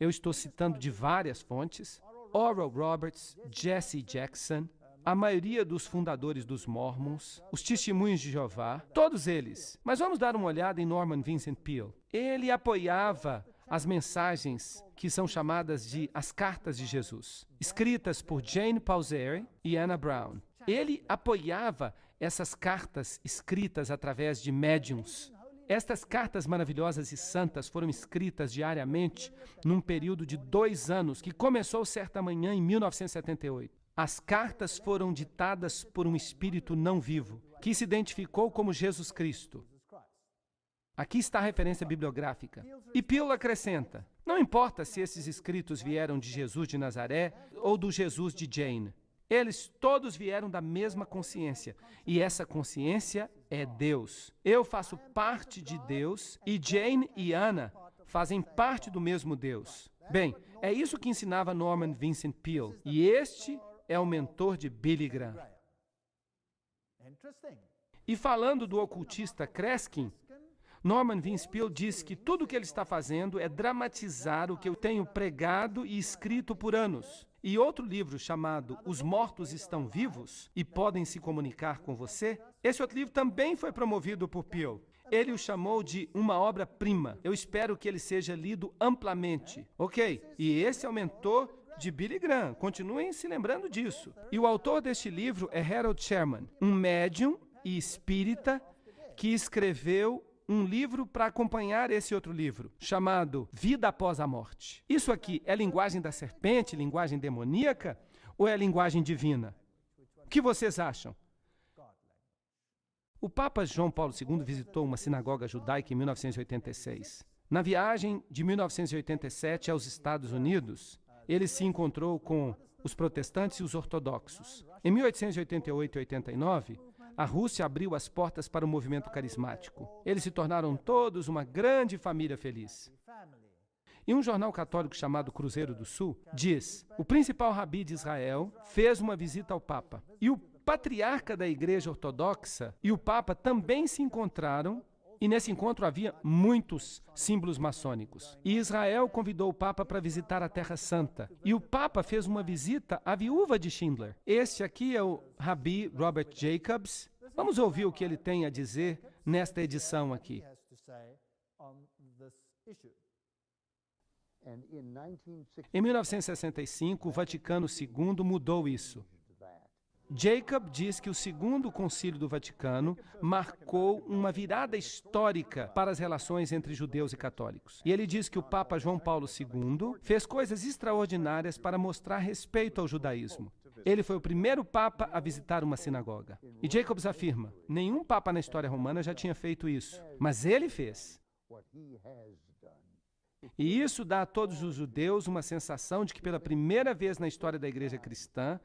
Eu estou citando de várias fontes: Oral Roberts, Jesse Jackson, a maioria dos fundadores dos Mormons, os Testemunhos de Jeová, todos eles. Mas vamos dar uma olhada em Norman Vincent Peale. Ele apoiava as mensagens que são chamadas de as Cartas de Jesus, escritas por Jane Pauseri e Anna Brown. Ele apoiava essas cartas escritas através de médiums. Estas cartas maravilhosas e santas foram escritas diariamente num período de 2 anos, que começou certa manhã em 1978. As cartas foram ditadas por um espírito não vivo, que se identificou como Jesus Cristo. Aqui está a referência bibliográfica. E Peale acrescenta: não importa se esses escritos vieram de Jesus de Nazaré ou do Jesus de Jane. Eles todos vieram da mesma consciência, e essa consciência é Deus. Eu faço parte de Deus, e Jane e Anna fazem parte do mesmo Deus. Bem, é isso que ensinava Norman Vincent Peale, e este é o mentor de Billy Graham. E falando do ocultista Kreskin, Norman Vincent Peale diz que tudo o que ele está fazendo é dramatizar o que eu tenho pregado e escrito por anos. E outro livro chamado Os Mortos Estão Vivos e Podem Se Comunicar com Você, esse outro livro também foi promovido por Peale. Ele o chamou de uma obra-prima. Eu espero que ele seja lido amplamente. Ok, e esse é o mentor de Billy Graham. Continuem se lembrando disso. E o autor deste livro é Harold Sherman, um médium e espírita que escreveu um livro para acompanhar esse outro livro, chamado Vida Após a Morte. Isso aqui é linguagem da serpente, linguagem demoníaca, ou é linguagem divina? O que vocês acham? O Papa João Paulo II visitou uma sinagoga judaica em 1986. Na viagem de 1987 aos Estados Unidos, ele se encontrou com os protestantes e os ortodoxos. Em 1888 e 89, a Rússia abriu as portas para o movimento carismático. Eles se tornaram todos uma grande família feliz. E um jornal católico chamado Cruzeiro do Sul diz: o principal rabi de Israel fez uma visita ao Papa. E o patriarca da Igreja Ortodoxa e o Papa também se encontraram, e nesse encontro havia muitos símbolos maçônicos. E Israel convidou o Papa para visitar a Terra Santa. E o Papa fez uma visita à viúva de Schindler. Este aqui é o Rabi Robert Jacobs. Vamos ouvir o que ele tem a dizer nesta edição aqui. Em 1965, o Vaticano II mudou isso. Jacob diz que o Segundo Concílio do Vaticano marcou uma virada histórica para as relações entre judeus e católicos. E ele diz que o Papa João Paulo II fez coisas extraordinárias para mostrar respeito ao judaísmo. Ele foi o primeiro papa a visitar uma sinagoga. E Jacobs afirma, nenhum papa na história romana já tinha feito isso, mas ele fez. E isso dá a todos os judeus uma sensação de que pela primeira vez na história da igreja cristã,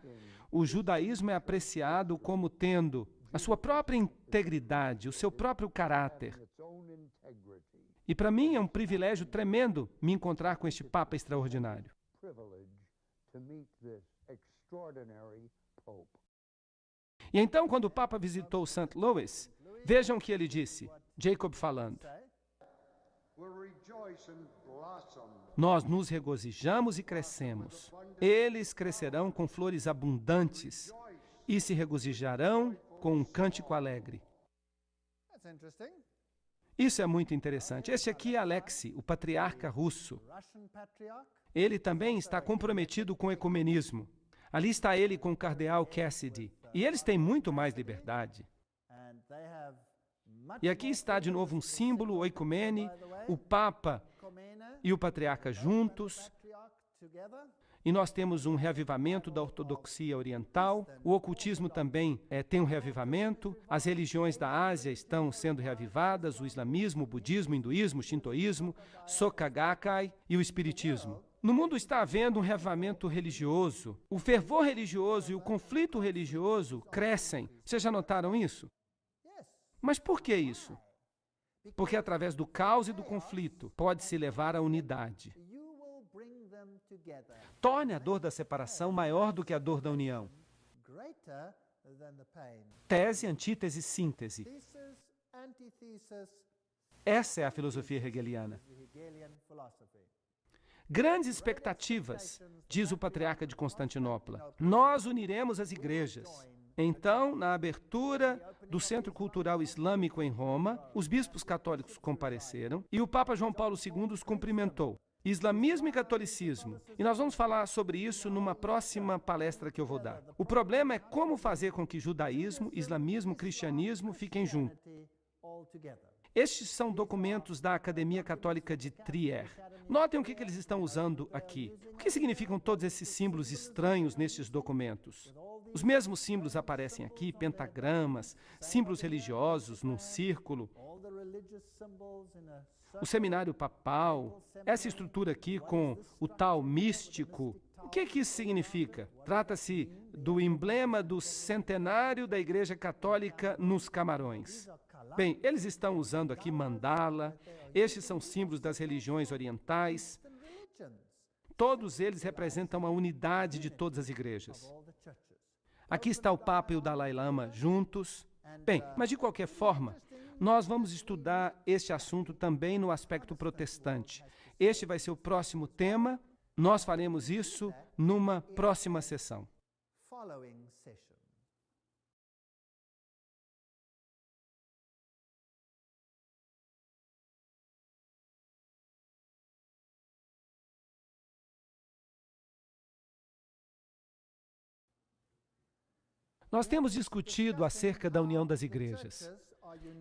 o judaísmo é apreciado como tendo a sua própria integridade, o seu próprio caráter. E para mim é um privilégio tremendo me encontrar com este Papa extraordinário. E então, quando o Papa visitou St. Louis, vejam o que ele disse, Jacob falando. Nós nos regozijamos e crescemos. Eles crescerão com flores abundantes e se regozijarão com um cântico alegre. Isso é muito interessante. Este aqui é Alexei, o patriarca russo. Ele também está comprometido com o ecumenismo. Ali está ele com o cardeal Cassidy. E eles têm muito mais liberdade. E aqui está de novo um símbolo, o ecumene, o Papa e o patriarca juntos. E nós temos um reavivamento da ortodoxia oriental. O ocultismo também tem um reavivamento. As religiões da Ásia estão sendo reavivadas, o islamismo, o budismo, o hinduísmo, o shintoísmo, Soka Gakkai e o espiritismo. No mundo está havendo um reavivamento religioso. O fervor religioso e o conflito religioso crescem. Vocês já notaram isso? Mas por que isso? Porque através do caos e do conflito pode-se levar à unidade. Torne a dor da separação maior do que a dor da união. Tese, antítese, síntese. Essa é a filosofia hegeliana. Grandes expectativas, diz o patriarca de Constantinopla. Nós uniremos as igrejas. Então, na abertura do Centro Cultural Islâmico em Roma, os bispos católicos compareceram e o Papa João Paulo II os cumprimentou. Islamismo e catolicismo. E nós vamos falar sobre isso numa próxima palestra que eu vou dar. O problema é como fazer com que judaísmo, islamismo, cristianismo fiquem juntos. Estes são documentos da Academia Católica de Trier. Notem o que eles estão usando aqui. O que significam todos esses símbolos estranhos nestes documentos? Os mesmos símbolos aparecem aqui, pentagramas, símbolos religiosos num círculo, o seminário papal, essa estrutura aqui com o tal místico. O que isso significa? Trata-se do emblema do centenário da Igreja Católica nos Camarões. Bem, eles estão usando aqui mandala, estes são símbolos das religiões orientais. Todos eles representam a unidade de todas as igrejas. Aqui está o Papa e o Dalai Lama juntos. Bem, mas de qualquer forma, nós vamos estudar este assunto também no aspecto protestante. Este vai ser o próximo tema. Nós faremos isso numa próxima sessão. Nós temos discutido acerca da união das igrejas.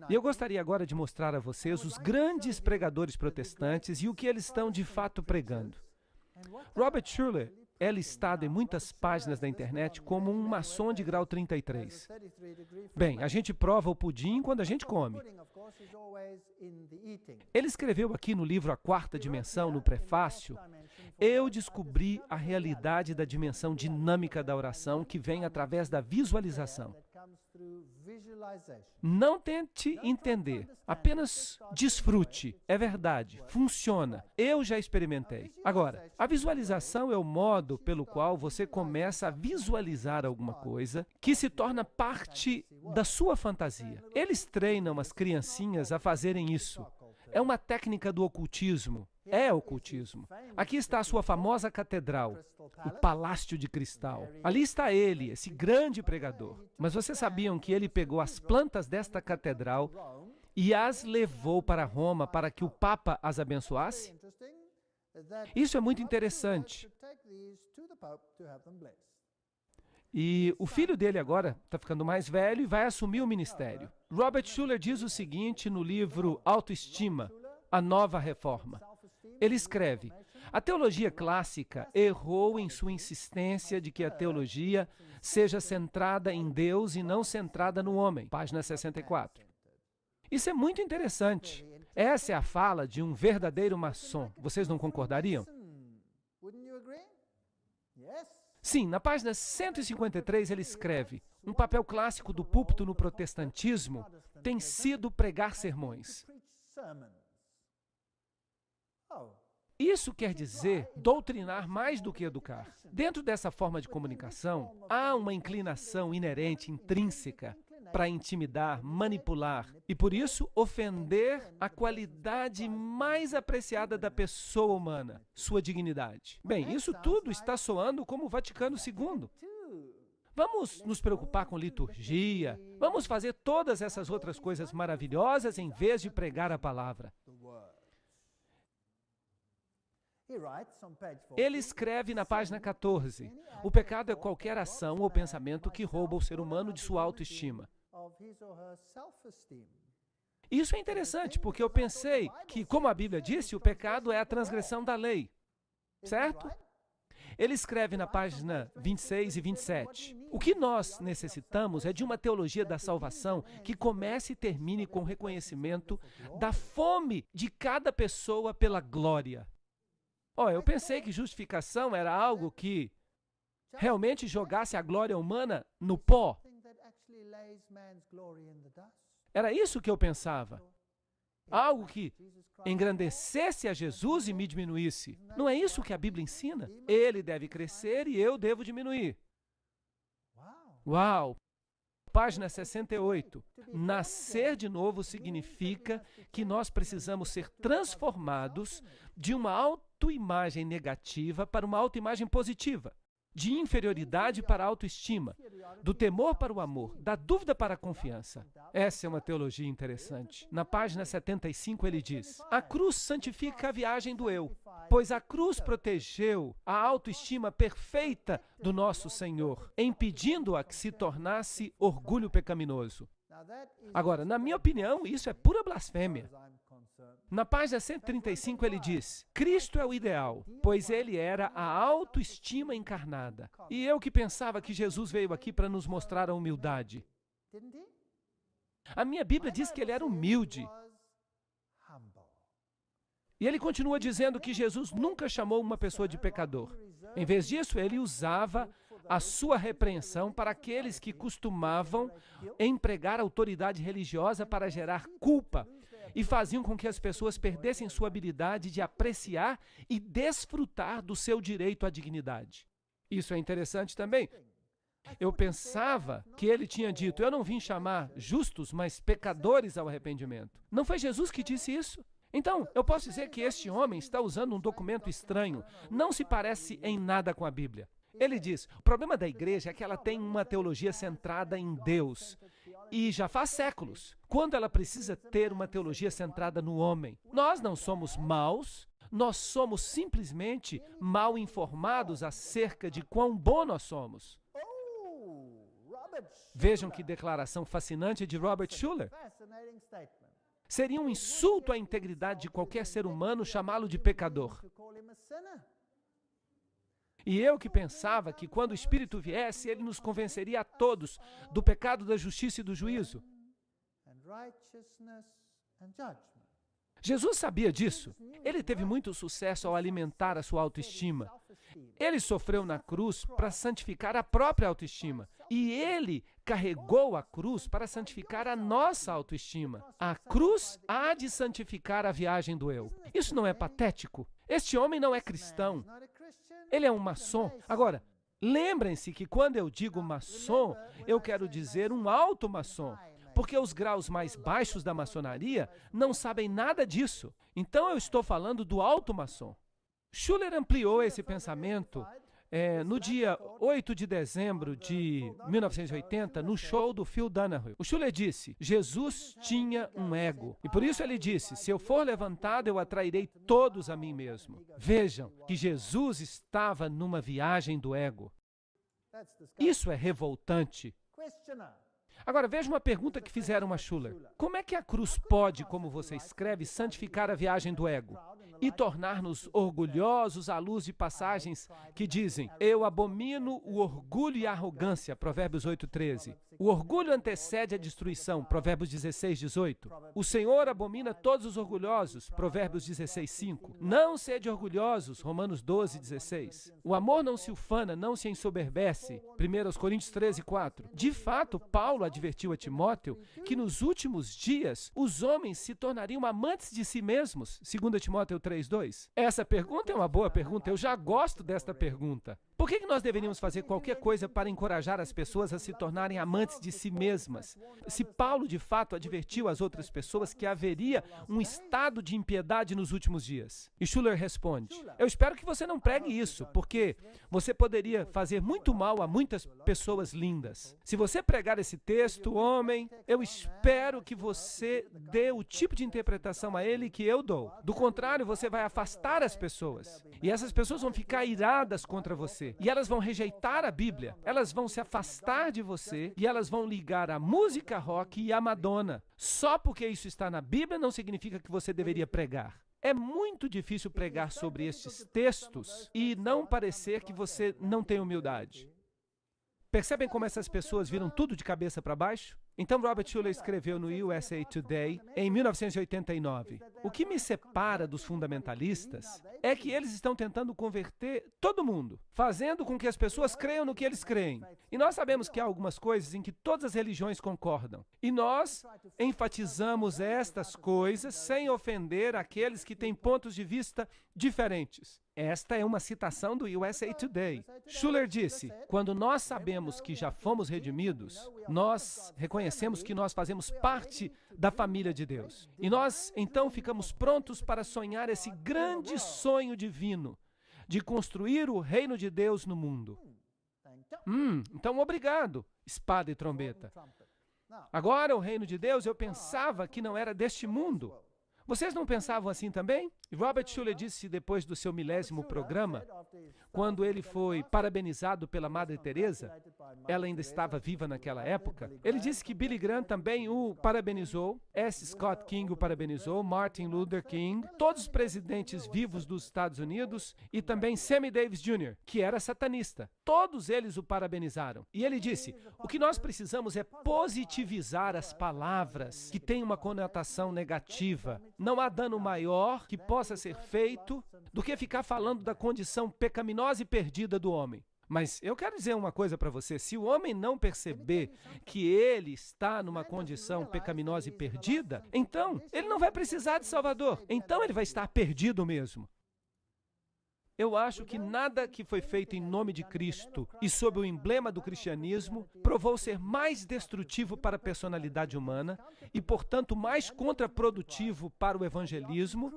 E eu gostaria agora de mostrar a vocês os grandes pregadores protestantes e o que eles estão de fato pregando. Robert Schuller é listado em muitas páginas da internet como um maçom de grau 33. Bem, a gente prova o pudim quando a gente come. Ele escreveu aqui no livro A Quarta Dimensão, no prefácio, eu descobri a realidade da dimensão dinâmica da oração que vem através da visualização. Não tente entender, apenas desfrute. É verdade, funciona. Eu já experimentei. Agora, a visualização é o modo pelo qual você começa a visualizar alguma coisa que se torna parte da sua fantasia. Eles treinam as criancinhas a fazerem isso. É uma técnica do ocultismo. É ocultismo. Aqui está a sua famosa catedral, o Palácio de Cristal. Ali está ele, esse grande pregador. Mas vocês sabiam que ele pegou as plantas desta catedral e as levou para Roma para que o Papa as abençoasse? Isso é muito interessante. E o filho dele agora está ficando mais velho e vai assumir o ministério. Robert Schuller diz o seguinte no livro Autoestima, a Nova Reforma. Ele escreve, A teologia clássica errou em sua insistência de que a teologia seja centrada em Deus e não centrada no homem. Página 64. Isso é muito interessante. Essa é a fala de um verdadeiro maçom. Vocês não concordariam? Sim, na página 153 ele escreve: um papel clássico do púlpito no protestantismo tem sido pregar sermões. Isso quer dizer doutrinar mais do que educar. Dentro dessa forma de comunicação, há uma inclinação inerente, intrínseca, para intimidar, manipular e, por isso, ofender a qualidade mais apreciada da pessoa humana, sua dignidade. Bem, isso tudo está soando como o Vaticano II. Vamos nos preocupar com liturgia, vamos fazer todas essas outras coisas maravilhosas em vez de pregar a palavra. Ele escreve na página 14, o pecado é qualquer ação ou pensamento que rouba o ser humano de sua autoestima. Isso é interessante, porque eu pensei que, como a Bíblia disse, o pecado é a transgressão da lei, certo? Ele escreve na página 26 e 27, o que nós necessitamos é de uma teologia da salvação que comece e termine com o reconhecimento da fome de cada pessoa pela glória. Eu pensei que justificação era algo que realmente jogasse a glória humana no pó. Era isso que eu pensava. Algo que engrandecesse a Jesus e me diminuísse. Não é isso que a Bíblia ensina? Ele deve crescer e eu devo diminuir. Uau! Página 68. Nascer de novo significa que nós precisamos ser transformados de uma autoimagem negativa para uma autoimagem positiva, de inferioridade para a autoestima, do temor para o amor, da dúvida para a confiança. Essa é uma teologia interessante. Na página 75 ele diz: a cruz santifica a viagem do eu, pois a cruz protegeu a autoestima perfeita do nosso Senhor, impedindo-a que se tornasse orgulho pecaminoso. Agora, na minha opinião, isso é pura blasfêmia. Na página 135 ele diz: Cristo é o ideal, pois ele era a autoestima encarnada. E eu que pensava que Jesus veio aqui para nos mostrar a humildade. A minha Bíblia diz que ele era humilde. E ele continua dizendo que Jesus nunca chamou uma pessoa de pecador. Em vez disso, ele usava a sua repreensão para aqueles que costumavam empregar autoridade religiosa para gerar culpa e faziam com que as pessoas perdessem sua habilidade de apreciar e desfrutar do seu direito à dignidade. Isso é interessante também. Eu pensava que ele tinha dito: eu não vim chamar justos, mas pecadores ao arrependimento. Não foi Jesus que disse isso? Então, eu posso dizer que este homem está usando um documento estranho, não se parece em nada com a Bíblia. Ele diz: o problema da igreja é que ela tem uma teologia centrada em Deus. E já faz séculos, quando ela precisa ter uma teologia centrada no homem. Nós não somos maus, nós somos simplesmente mal informados acerca de quão bom nós somos. Vejam que declaração fascinante de Robert Schuller. Seria um insulto à integridade de qualquer ser humano chamá-lo de pecador. E eu que pensava que quando o Espírito viesse, ele nos convenceria a todos do pecado, da justiça e do juízo. Jesus sabia disso. Ele teve muito sucesso ao alimentar a sua autoestima. Ele sofreu na cruz para santificar a própria autoestima. E ele carregou a cruz para santificar a nossa autoestima. A cruz há de santificar a viagem do eu. Isso não é patético? Este homem não é cristão. Ele é um maçom. Agora, lembrem-se que quando eu digo maçom, eu quero dizer um alto maçom, porque os graus mais baixos da maçonaria não sabem nada disso. Então eu estou falando do alto maçom. Schuller ampliou esse pensamento no dia 8 de dezembro de 1980, no show do Phil Donahue. O Schuller disse: Jesus tinha um ego. E por isso ele disse: se eu for levantado, eu atrairei todos a mim mesmo. Vejam que Jesus estava numa viagem do ego. Isso é revoltante. Agora, veja uma pergunta que fizeram a Schuller. Como é que a cruz pode, como você escreve, santificar a viagem do ego? e tornar-nos orgulhosos à luz de passagens que dizem: eu abomino o orgulho e a arrogância, Provérbios 8:13. O orgulho antecede a destruição, Provérbios 16:18. O Senhor abomina todos os orgulhosos, Provérbios 16:5. Não sede orgulhosos, Romanos 12:16. O amor não se ufana, não se ensoberbece, 1 Coríntios 13:4. De fato, Paulo advertiu a Timóteo que nos últimos dias os homens se tornariam amantes de si mesmos, 2 Timóteo 3:2. Essa pergunta é uma boa pergunta, eu já gosto desta pergunta. Por que nós deveríamos fazer qualquer coisa para encorajar as pessoas a se tornarem amantes de si mesmas? Se Paulo, de fato, advertiu as outras pessoas que haveria um estado de impiedade nos últimos dias. E Schuller responde: eu espero que você não pregue isso, porque você poderia fazer muito mal a muitas pessoas lindas. Se você pregar esse texto, homem, eu espero que você dê o tipo de interpretação a ele que eu dou. Do contrário, você vai afastar as pessoas. E essas pessoas vão ficar iradas contra você. E elas vão rejeitar a Bíblia, elas vão se afastar de você e elas vão ligar a música rock e a Madonna. Só porque isso está na Bíblia não significa que você deveria pregar. É muito difícil pregar sobre estes textos e não parecer que você não tem humildade. Percebem como essas pessoas viram tudo de cabeça para baixo? Então Robert Schuller escreveu no USA Today em 1989: o que me separa dos fundamentalistas é que eles estão tentando converter todo mundo, fazendo com que as pessoas creiam no que eles creem. E nós sabemos que há algumas coisas em que todas as religiões concordam. E nós enfatizamos estas coisas sem ofender aqueles que têm pontos de vista diferentes. Esta é uma citação do USA Today. Schuller disse: quando nós sabemos que já fomos redimidos, nós reconhecemos que nós fazemos parte da família de Deus. E nós, então, ficamos prontos para sonhar esse grande sonho divino de construir o reino de Deus no mundo. Então, obrigado, espada e trombeta. Agora, o reino de Deus, eu pensava que não era deste mundo. Vocês não pensavam assim também? Robert Schuller disse depois do seu 1000º programa, quando ele foi parabenizado pela Madre Teresa, ela ainda estava viva naquela época, ele disse que Billy Graham também o parabenizou, S. Scott King o parabenizou, Martin Luther King, todos os presidentes vivos dos Estados Unidos e também Sammy Davis Jr., que era satanista. Todos eles o parabenizaram. E ele disse: o que nós precisamos é positivizar as palavras que têm uma conotação negativa. Não há dano maior que possa ser feito do que ficar falando da condição pecaminosa e perdida do homem. Mas eu quero dizer uma coisa para você: se o homem não perceber que ele está numa condição pecaminosa e perdida, então ele não vai precisar de Salvador. Então ele vai estar perdido mesmo. Eu acho que nada que foi feito em nome de Cristo e sob o emblema do cristianismo provou ser mais destrutivo para a personalidade humana e, portanto, mais contraprodutivo para o evangelismo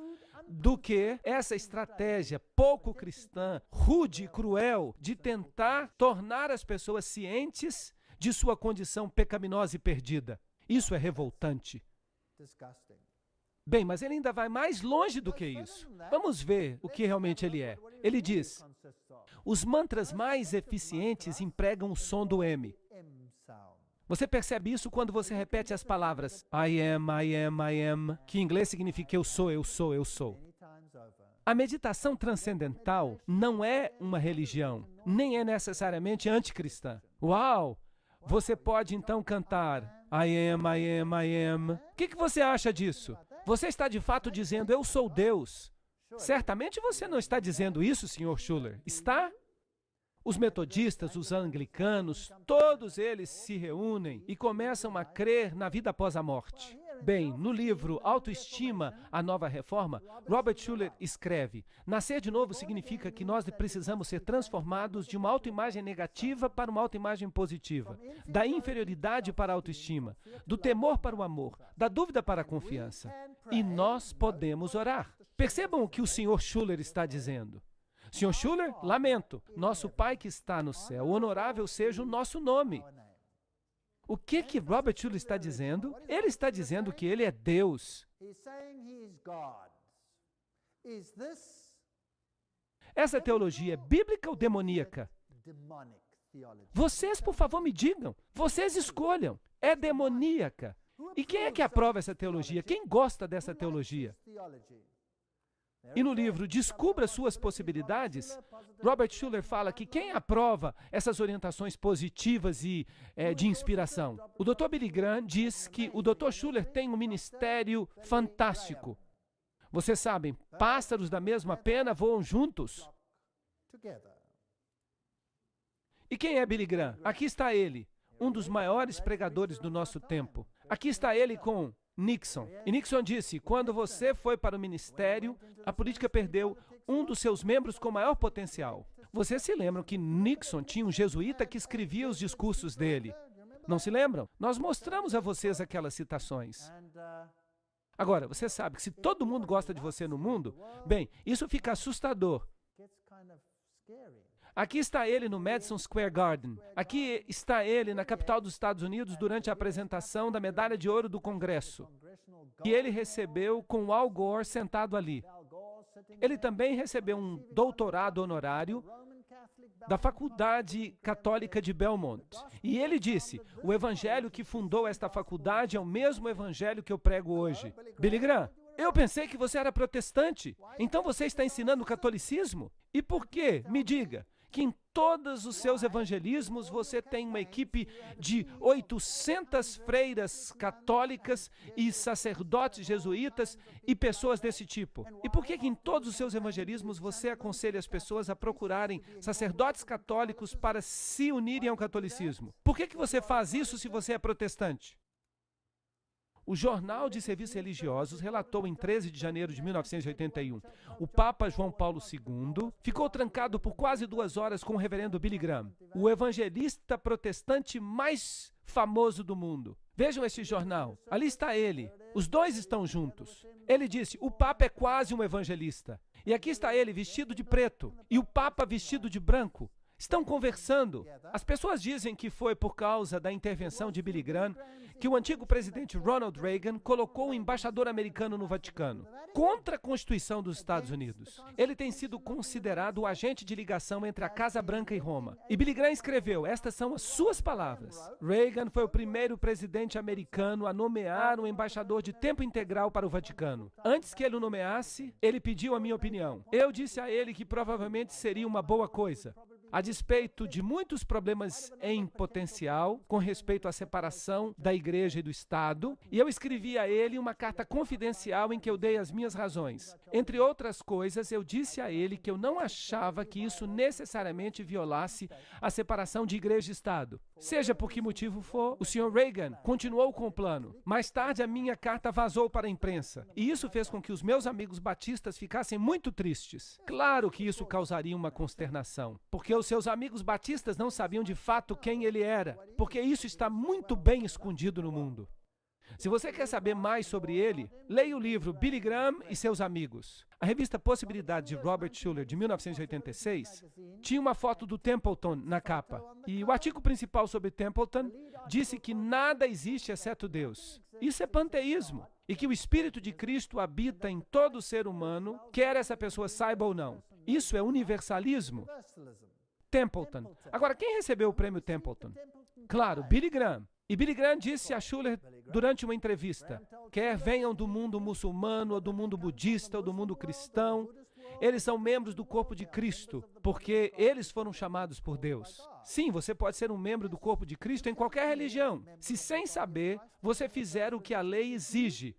do que essa estratégia pouco cristã, rude e cruel de tentar tornar as pessoas cientes de sua condição pecaminosa e perdida. Isso é revoltante. Bem, mas ele ainda vai mais longe do que isso. Vamos ver o que realmente ele é. Ele diz: os mantras mais eficientes empregam o som do M. Você percebe isso quando você repete as palavras I am, que em inglês significa eu sou, eu sou, eu sou. A meditação transcendental não é uma religião, nem é necessariamente anticristã. Uau! Você pode então cantar I am. O que você acha disso? Você está de fato dizendo eu sou Deus. Certamente você não está dizendo isso, Sr. Schuller. Está? Os metodistas, os anglicanos, todos eles se reúnem e começam a crer na vida após a morte. Bem, no livro Autoestima, a Nova Reforma, Robert Schuller escreve: nascer de novo significa que nós precisamos ser transformados de uma autoimagem negativa para uma autoimagem positiva, da inferioridade para a autoestima, do temor para o amor, da dúvida para a confiança. E nós podemos orar. Percebam o que o Sr. Schuller está dizendo. Sr. Schuller, lamento, nosso Pai que está no céu, honorável seja o nosso nome. O que Robert Schuller está dizendo? Ele está dizendo que ele é Deus. Essa teologia é bíblica ou demoníaca? Vocês, por favor, me digam. Vocês escolham. É demoníaca. E quem é que aprova essa teologia? Quem gosta dessa teologia? E no livro Descubra Suas Possibilidades, Robert Schuller fala que quem aprova essas orientações positivas e de inspiração? O Dr. Billy Graham diz que o Dr. Schuller tem um ministério fantástico. Vocês sabem, pássaros da mesma pena voam juntos. E quem é Billy Graham? Aqui está ele, um dos maiores pregadores do nosso tempo. Aqui está ele com Nixon. E Nixon disse, quando você foi para o ministério, a política perdeu um dos seus membros com maior potencial. Vocês se lembram que Nixon tinha um jesuíta que escrevia os discursos dele? Não se lembram? Nós mostramos a vocês aquelas citações. Agora, você sabe que se todo mundo gosta de você no mundo, bem, isso fica assustador. Aqui está ele no Madison Square Garden. Aqui está ele na capital dos Estados Unidos durante a apresentação da medalha de ouro do Congresso. E ele recebeu com Al Gore sentado ali. Ele também recebeu um doutorado honorário da Faculdade Católica de Belmont. E ele disse, o evangelho que fundou esta faculdade é o mesmo evangelho que eu prego hoje. Billy Graham, eu pensei que você era protestante. Então você está ensinando o catolicismo? E por quê? Me diga. Que em todos os seus evangelismos você tem uma equipe de 800 freiras católicas e sacerdotes jesuítas e pessoas desse tipo. E por que em todos os seus evangelismos você aconselha as pessoas a procurarem sacerdotes católicos para se unirem ao catolicismo? Por que você faz isso se você é protestante? O Jornal de Serviços Religiosos relatou em 13 de janeiro de 1981, o Papa João Paulo II ficou trancado por quase 2 horas com o reverendo Billy Graham, o evangelista protestante mais famoso do mundo. Vejam esse jornal, ali está ele, os dois estão juntos. Ele disse, o Papa é quase um evangelista. E aqui está ele vestido de preto, e o Papa vestido de branco. Estão conversando. As pessoas dizem que foi por causa da intervenção de Billy Graham que o antigo presidente Ronald Reagan colocou o embaixador americano no Vaticano, contra a Constituição dos Estados Unidos. Ele tem sido considerado o agente de ligação entre a Casa Branca e Roma. E Billy Graham escreveu, estas são as suas palavras. Reagan foi o primeiro presidente americano a nomear um embaixador de tempo integral para o Vaticano. Antes que ele o nomeasse, ele pediu a minha opinião. Eu disse a ele que provavelmente seria uma boa coisa. A despeito de muitos problemas em potencial com respeito à separação da igreja e do Estado, e eu escrevi a ele uma carta confidencial em que eu dei as minhas razões. Entre outras coisas, eu disse a ele que eu não achava que isso necessariamente violasse a separação de igreja e Estado. Seja por que motivo for, o Sr. Reagan continuou com o plano. Mais tarde, a minha carta vazou para a imprensa, e isso fez com que os meus amigos batistas ficassem muito tristes. Claro que isso causaria uma consternação, porque os seus amigos batistas não sabiam de fato quem ele era, porque isso está muito bem escondido no mundo. Se você quer saber mais sobre ele, leia o livro Billy Graham e seus amigos. A revista Possibilidade de Robert Schuller, de 1986, tinha uma foto do Templeton na capa. E o artigo principal sobre Templeton disse que nada existe exceto Deus. Isso é panteísmo. E que o Espírito de Cristo habita em todo ser humano, quer essa pessoa saiba ou não. Isso é universalismo. Templeton. Agora, quem recebeu o prêmio Templeton? Claro, Billy Graham. E Billy Graham disse a Schuller durante uma entrevista, quer venham do mundo muçulmano, ou do mundo budista, ou do mundo cristão, eles são membros do corpo de Cristo, porque eles foram chamados por Deus. Sim, você pode ser um membro do corpo de Cristo em qualquer religião, se sem saber você fizer o que a lei exige.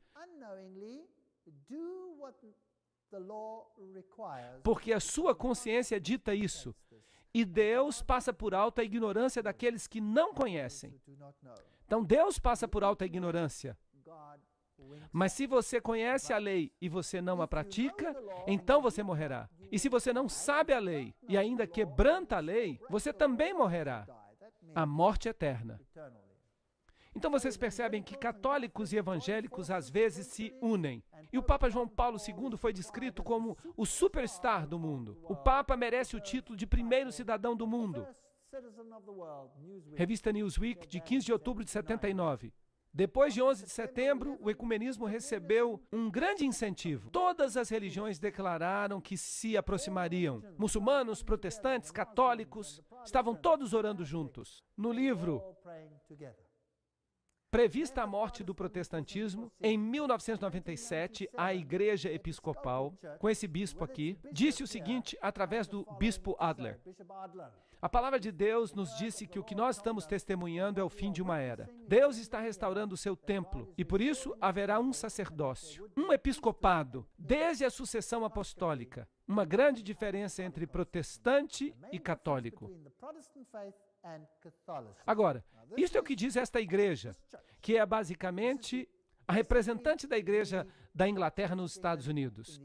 Porque a sua consciência dita isso. E Deus passa por alto a ignorância daqueles que não conhecem. Então Deus passa por alto a ignorância. Mas se você conhece a lei e você não a pratica, então você morrerá. E se você não sabe a lei e ainda quebranta a lei, você também morrerá. A morte eterna. Então vocês percebem que católicos e evangélicos às vezes se unem. E o Papa João Paulo II foi descrito como o superstar do mundo. O Papa merece o título de primeiro cidadão do mundo. Revista Newsweek, de 15 de outubro de 79. Depois de 11 de setembro, o ecumenismo recebeu um grande incentivo. Todas as religiões declararam que se aproximariam. Muçulmanos, protestantes, católicos, estavam todos orando juntos. No livro prevista a morte do protestantismo, em 1997, a Igreja Episcopal, com esse bispo aqui, disse o seguinte através do bispo Adler. A palavra de Deus nos disse que o que nós estamos testemunhando é o fim de uma era. Deus está restaurando o seu templo e, por isso, haverá um sacerdócio, um episcopado, desde a sucessão apostólica. Uma grande diferença entre protestante e católico. Agora, isto é o que diz esta igreja, que é basicamente a representante da igreja da Inglaterra nos Estados Unidos.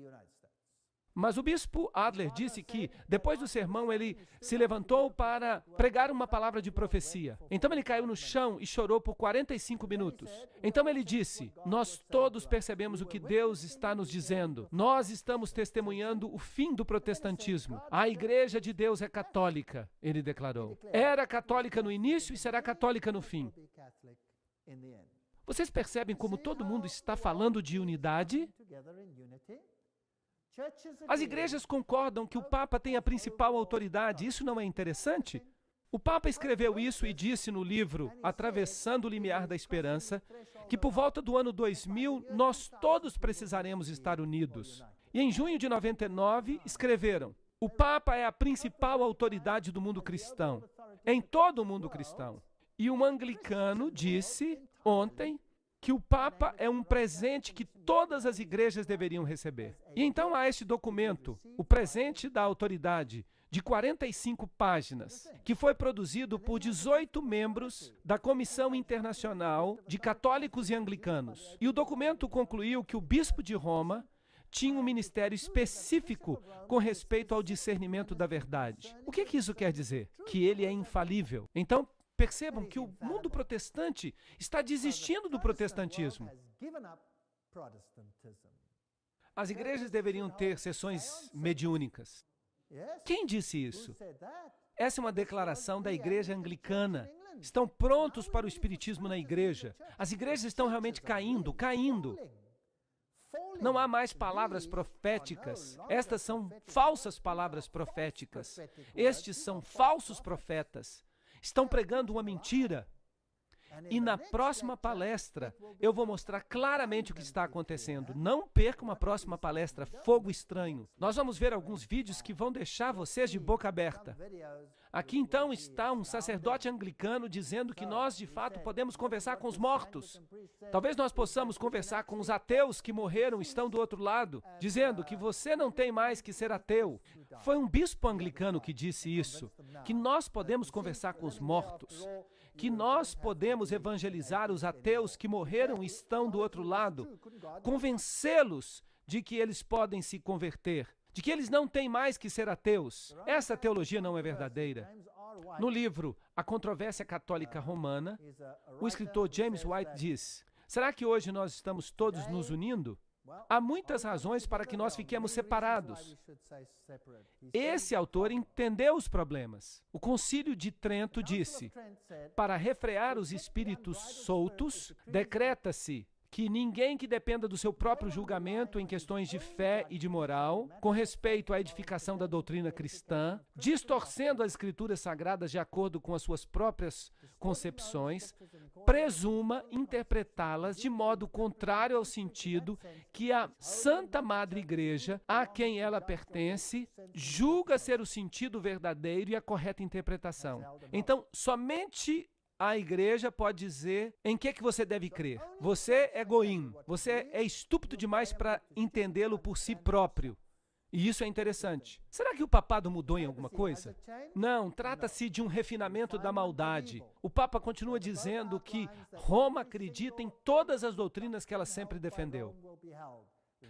Mas o bispo Adler disse que, depois do sermão, ele se levantou para pregar uma palavra de profecia. Então ele caiu no chão e chorou por 45 minutos. Então ele disse, nós todos percebemos o que Deus está nos dizendo. Nós estamos testemunhando o fim do protestantismo. A igreja de Deus é católica, ele declarou. Era católica no início e será católica no fim. Vocês percebem como todo mundo está falando de unidade? As igrejas concordam que o Papa tem a principal autoridade. Isso não é interessante? O Papa escreveu isso e disse no livro Atravessando o Limiar da Esperança que por volta do ano 2000 nós todos precisaremos estar unidos. E em junho de 99 escreveram: o Papa é a principal autoridade do mundo cristão, em todo o mundo cristão. E um anglicano disse ontem que o Papa é um presente que todas as igrejas deveriam receber. E então há este documento, o presente da autoridade, de 45 páginas, que foi produzido por 18 membros da Comissão Internacional de Católicos e Anglicanos. E o documento concluiu que o bispo de Roma tinha um ministério específico com respeito ao discernimento da verdade. O que isso quer dizer? Que ele é infalível. Então, percebam que o mundo protestante está desistindo do protestantismo. As igrejas deveriam ter sessões mediúnicas. Quem disse isso? Essa é uma declaração da igreja anglicana. Estão prontos para o espiritismo na igreja. As igrejas estão realmente caindo. Não há mais palavras proféticas. Estas são falsas palavras proféticas. Estes são falsos profetas. Estão pregando uma mentira. E na próxima palestra, eu vou mostrar claramente o que está acontecendo. Não perca uma próxima palestra, Fogo Estranho. Nós vamos ver alguns vídeos que vão deixar vocês de boca aberta. Aqui então está um sacerdote anglicano dizendo que nós, de fato, podemos conversar com os mortos. Talvez nós possamos conversar com os ateus que morreram e estão do outro lado, dizendo que você não tem mais que ser ateu. Foi um bispo anglicano que disse isso, que nós podemos conversar com os mortos, que nós podemos evangelizar os ateus que morreram e estão do outro lado, convencê-los de que eles podem se converter, de que eles não têm mais que ser ateus. Essa teologia não é verdadeira. No livro A Controvérsia Católica Romana, o escritor James White diz: será que hoje nós estamos todos nos unindo? Há muitas razões para que nós fiquemos separados. Esse autor entendeu os problemas. O Concílio de Trento disse: para refrear os espíritos soltos, decreta-se que ninguém que dependa do seu próprio julgamento em questões de fé e de moral, com respeito à edificação da doutrina cristã, distorcendo as escrituras sagradas de acordo com as suas próprias concepções, presuma interpretá-las de modo contrário ao sentido que a Santa Madre Igreja, a quem ela pertence, julga ser o sentido verdadeiro e a correta interpretação. Então, somente a igreja pode dizer em que você deve crer. Você é goim, você é estúpido demais para entendê-lo por si próprio. E isso é interessante. Será que o papado mudou em alguma coisa? Não, trata-se de um refinamento da maldade. O Papa continua dizendo que Roma acredita em todas as doutrinas que ela sempre defendeu.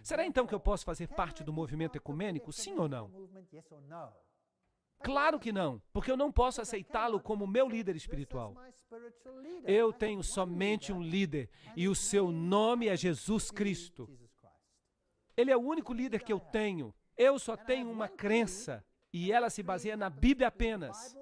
Será então que eu posso fazer parte do movimento ecumênico? Sim ou não? Claro que não, porque eu não posso aceitá-lo como meu líder espiritual. Eu tenho somente um líder e o seu nome é Jesus Cristo. Ele é o único líder que eu tenho. Eu só tenho uma crença e ela se baseia na Bíblia apenas.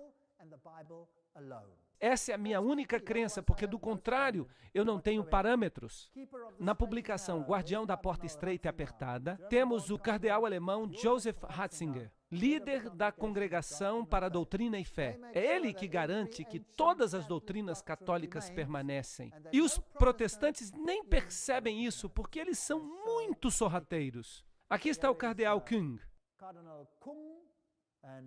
Essa é a minha única crença, porque do contrário, eu não tenho parâmetros. Na publicação Guardião da Porta Estreita e Apertada, temos o cardeal alemão Joseph Ratzinger. líder da Congregação para a Doutrina e Fé. É ele que garante que todas as doutrinas católicas permanecem. E os protestantes nem percebem isso, porque eles são muito sorrateiros. Aqui está o cardeal Kung.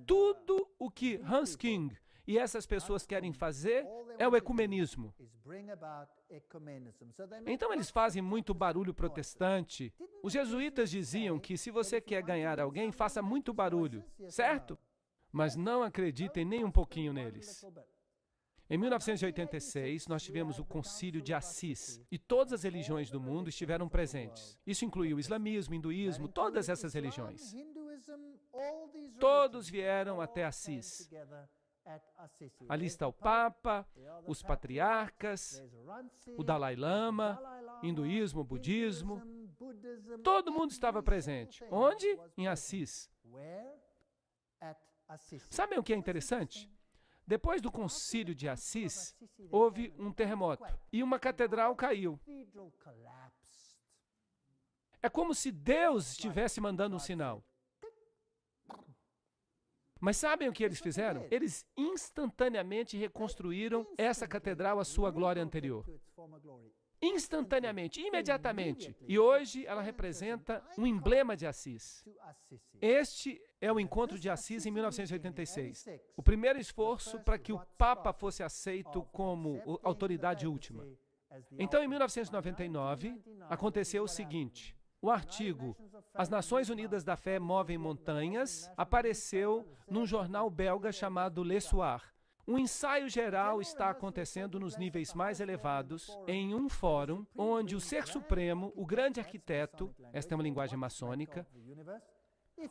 Tudo o que Hans Küng e essas pessoas querem fazer é o ecumenismo. Então eles fazem muito barulho protestante. Os jesuítas diziam que se você quer ganhar alguém, faça muito barulho, certo? Mas não acreditem nem um pouquinho neles. Em 1986, nós tivemos o Concílio de Assis e todas as religiões do mundo estiveram presentes. Isso incluiu o islamismo, o hinduísmo, todas essas religiões. Todos vieram até Assis. Ali está o Papa, os patriarcas, o Dalai Lama, hinduísmo, budismo. Todo mundo estava presente. Onde? Em Assis. Sabem o que é interessante? Depois do Concílio de Assis, houve um terremoto e uma catedral caiu. É como se Deus estivesse mandando um sinal. Mas sabem o que eles fizeram? Eles instantaneamente reconstruíram essa catedral à sua glória anterior. Instantaneamente, imediatamente. E hoje ela representa um emblema de Assis. Este é o encontro de Assis em 1986. O primeiro esforço para que o Papa fosse aceito como autoridade última. Então, em 1999, aconteceu o seguinte. O artigo As Nações Unidas da Fé Movem Montanhas apareceu num jornal belga chamado Le Soir. Um ensaio geral está acontecendo nos níveis mais elevados em um fórum onde o Ser Supremo, o grande arquiteto, esta é uma linguagem maçônica,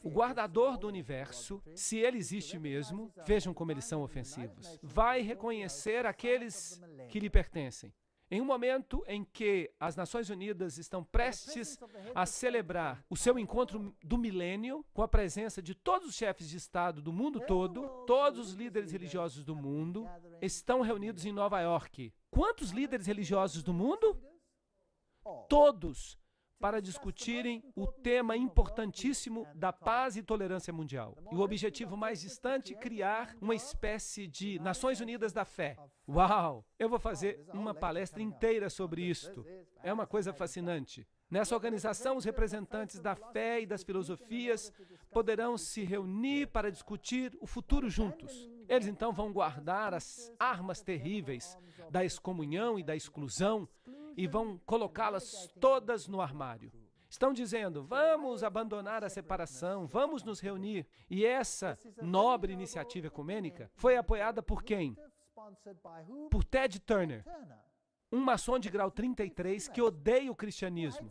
o guardador do universo, se ele existe mesmo, vejam como eles são ofensivos, vai reconhecer aqueles que lhe pertencem. Em um momento em que as Nações Unidas estão prestes a celebrar o seu encontro do milênio, com a presença de todos os chefes de Estado do mundo todo, todos os líderes religiosos do mundo estão reunidos em Nova York. Quantos líderes religiosos do mundo? Todos, para discutirem o tema importantíssimo da paz e tolerância mundial. E o objetivo mais distante, criar uma espécie de Nações Unidas da Fé. Uau! Eu vou fazer uma palestra inteira sobre isto. É uma coisa fascinante. Nessa organização, os representantes da fé e das filosofias poderão se reunir para discutir o futuro juntos. Eles então vão guardar as armas terríveis da excomunhão e da exclusão e vão colocá-las todas no armário. Estão dizendo, vamos abandonar a separação, vamos nos reunir. E essa nobre iniciativa ecumênica foi apoiada por quem? Por Ted Turner, um maçom de grau 33 que odeia o cristianismo.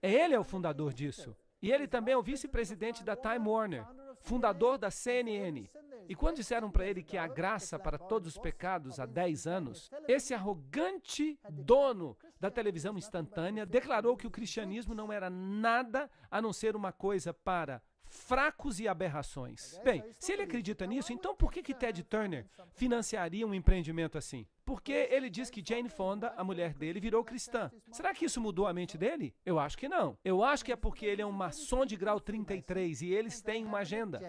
Ele é o fundador disso. E ele também é o vice-presidente da Time Warner, fundador da CNN. E quando disseram para ele que há graça para todos os pecados há 10 anos, esse arrogante dono da televisão instantânea declarou que o cristianismo não era nada a não ser uma coisa para fracos e aberrações. Bem, se ele acredita nisso, então por que Ted Turner financiaria um empreendimento assim? Porque ele diz que Jane Fonda, a mulher dele, virou cristã. Será que isso mudou a mente dele? Eu acho que não. Eu acho que é porque ele é um maçom de grau 33 e eles têm uma agenda.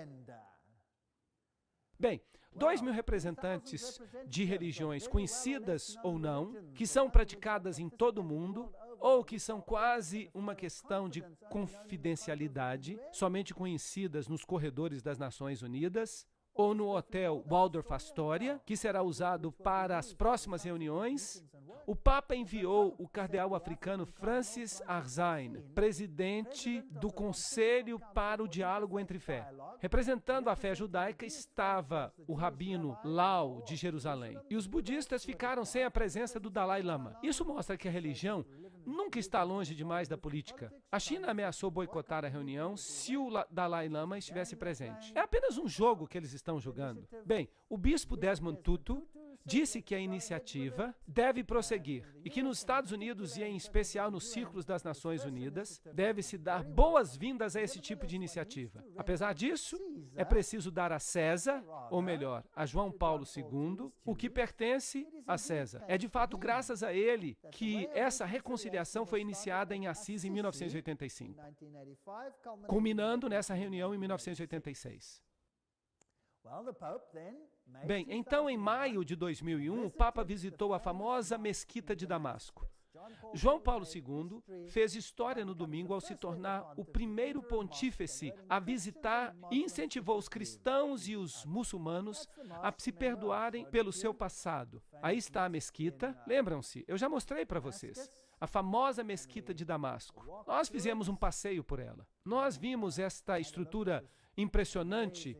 Bem, 2.000 representantes de religiões conhecidas ou não, que são praticadas em todo o mundo, ou que são quase uma questão de confidencialidade, somente conhecidas nos corredores das Nações Unidas, ou no hotel Waldorf Astoria, que será usado para as próximas reuniões. O Papa enviou o cardeal africano Francis Arzain, presidente do Conselho para o Diálogo entre Fé. Representando a fé judaica estava o rabino Lau, de Jerusalém. E os budistas ficaram sem a presença do Dalai Lama. Isso mostra que a religião nunca está longe demais da política. A China ameaçou boicotar a reunião se o Dalai Lama estivesse presente. É apenas um jogo que eles estão jogando. Bem, o bispo Desmond Tutu disse que a iniciativa deve prosseguir e que nos Estados Unidos, e em especial nos círculos das Nações Unidas, deve-se dar boas-vindas a esse tipo de iniciativa. Apesar disso, é preciso dar a César, ou melhor, a João Paulo II, o que pertence a César. É de fato graças a ele que essa reconciliação foi iniciada em Assis em 1985, culminando nessa reunião em 1986. Bem, então em maio de 2001, o Papa visitou a famosa Mesquita de Damasco. João Paulo II fez história no domingo ao se tornar o primeiro pontífice a visitar e incentivou os cristãos e os muçulmanos a se perdoarem pelo seu passado. Aí está a mesquita, lembram-se, eu já mostrei para vocês. A famosa Mesquita de Damasco. Nós fizemos um passeio por ela. Nós vimos esta estrutura impressionante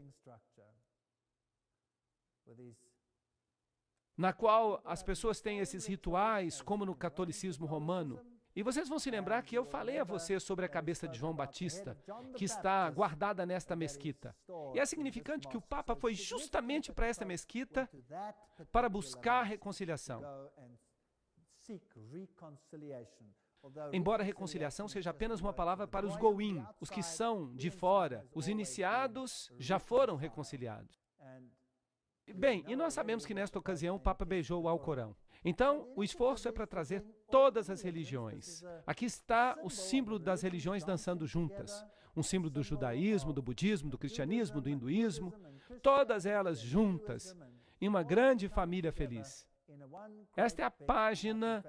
na qual as pessoas têm esses rituais, como no catolicismo romano. E vocês vão se lembrar que eu falei a vocês sobre a cabeça de João Batista, que está guardada nesta mesquita. E é significante que o Papa foi justamente para esta mesquita para buscar reconciliação. Embora reconciliação seja apenas uma palavra para os goim, os que são de fora, os iniciados já foram reconciliados. Bem, e nós sabemos que nesta ocasião o Papa beijou o Alcorão. Então, o esforço é para trazer todas as religiões. Aqui está o símbolo das religiões dançando juntas. Um símbolo do judaísmo, do budismo, do cristianismo, do hinduísmo. Todas elas juntas, em uma grande família feliz. Esta é a página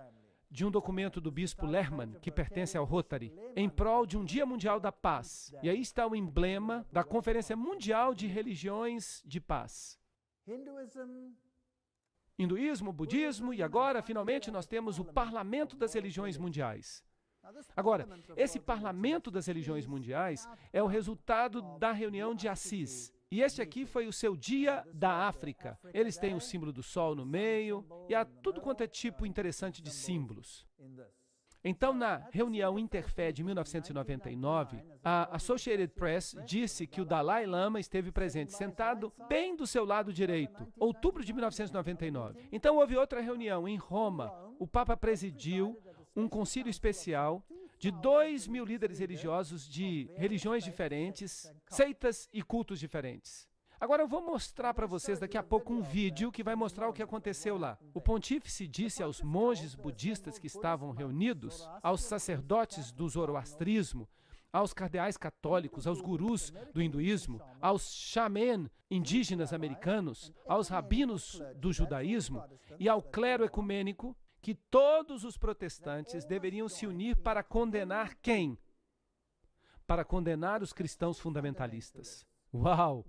de um documento do bispo Lerman, que pertence ao Rotary, em prol de um Dia Mundial da Paz. E aí está o emblema da Conferência Mundial de Religiões de Paz. Hinduísmo, budismo e agora, finalmente, nós temos o Parlamento das Religiões Mundiais. Agora, esse Parlamento das Religiões Mundiais é o resultado da reunião de Assis. E este aqui foi o seu Dia da África. Eles têm o símbolo do sol no meio e há tudo quanto é tipo interessante de símbolos. Então, na reunião Interfé de 1999, a Associated Press disse que o Dalai Lama esteve presente, sentado bem do seu lado direito, outubro de 1999. Então, houve outra reunião em Roma. O Papa presidiu um concílio especial de 2.000 líderes religiosos de religiões diferentes, seitas e cultos diferentes. Agora eu vou mostrar para vocês daqui a pouco um vídeo que vai mostrar o que aconteceu lá. O pontífice disse aos monges budistas que estavam reunidos, aos sacerdotes do zoroastrismo, aos cardeais católicos, aos gurus do hinduísmo, aos xamã indígenas americanos, aos rabinos do judaísmo e ao clero ecumênico que todos os protestantes deveriam se unir para condenar quem? Para condenar os cristãos fundamentalistas. Uau!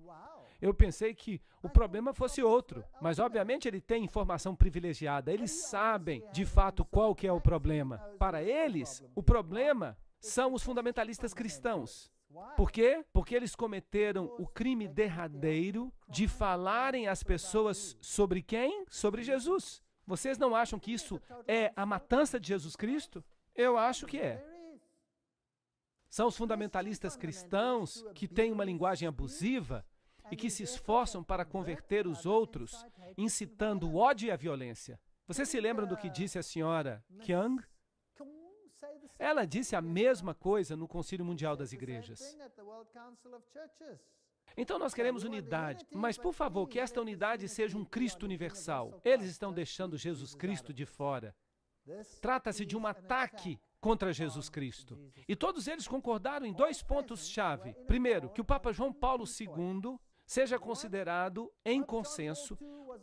Eu pensei que o problema fosse outro, mas obviamente ele tem informação privilegiada. Eles sabem, de fato, qual que é o problema. Para eles, o problema são os fundamentalistas cristãos. Por quê? Porque eles cometeram o crime derradeiro de falarem às pessoas sobre quem? Sobre Jesus. Vocês não acham que isso é a matança de Jesus Cristo? Eu acho que é. São os fundamentalistas cristãos que têm uma linguagem abusiva e que se esforçam para converter os outros, incitando o ódio e a violência. Vocês se lembram do que disse a senhora Kyung? Ela disse a mesma coisa no Concílio Mundial das Igrejas. Então nós queremos unidade, mas por favor, que esta unidade seja um Cristo universal. Eles estão deixando Jesus Cristo de fora. Trata-se de um ataque contra Jesus Cristo. E todos eles concordaram em 2 pontos-chave. Primeiro, que o Papa João Paulo II seja considerado, em consenso,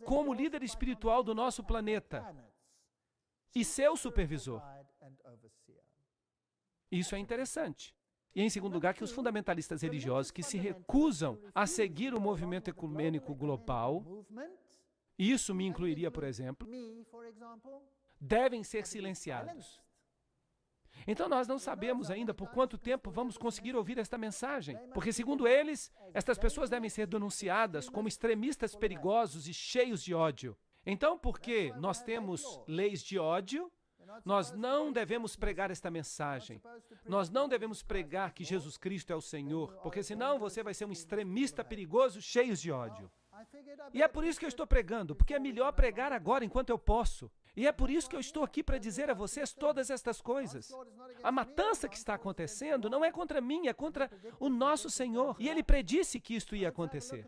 como líder espiritual do nosso planeta e seu supervisor. Isso é interessante. E, em segundo lugar, que os fundamentalistas religiosos que se recusam a seguir o movimento ecumênico global, e isso me incluiria, por exemplo, devem ser silenciados. Então, nós não sabemos ainda por quanto tempo vamos conseguir ouvir esta mensagem, porque, segundo eles, estas pessoas devem ser denunciadas como extremistas perigosos e cheios de ódio. Então, porque nós temos leis de ódio, nós não devemos pregar esta mensagem. Nós não devemos pregar que Jesus Cristo é o Senhor, porque senão você vai ser um extremista perigoso cheio de ódio. E é por isso que eu estou pregando, porque é melhor pregar agora enquanto eu posso. E é por isso que eu estou aqui para dizer a vocês todas estas coisas. A matança que está acontecendo não é contra mim, é contra o nosso Senhor. E Ele predisse que isto ia acontecer.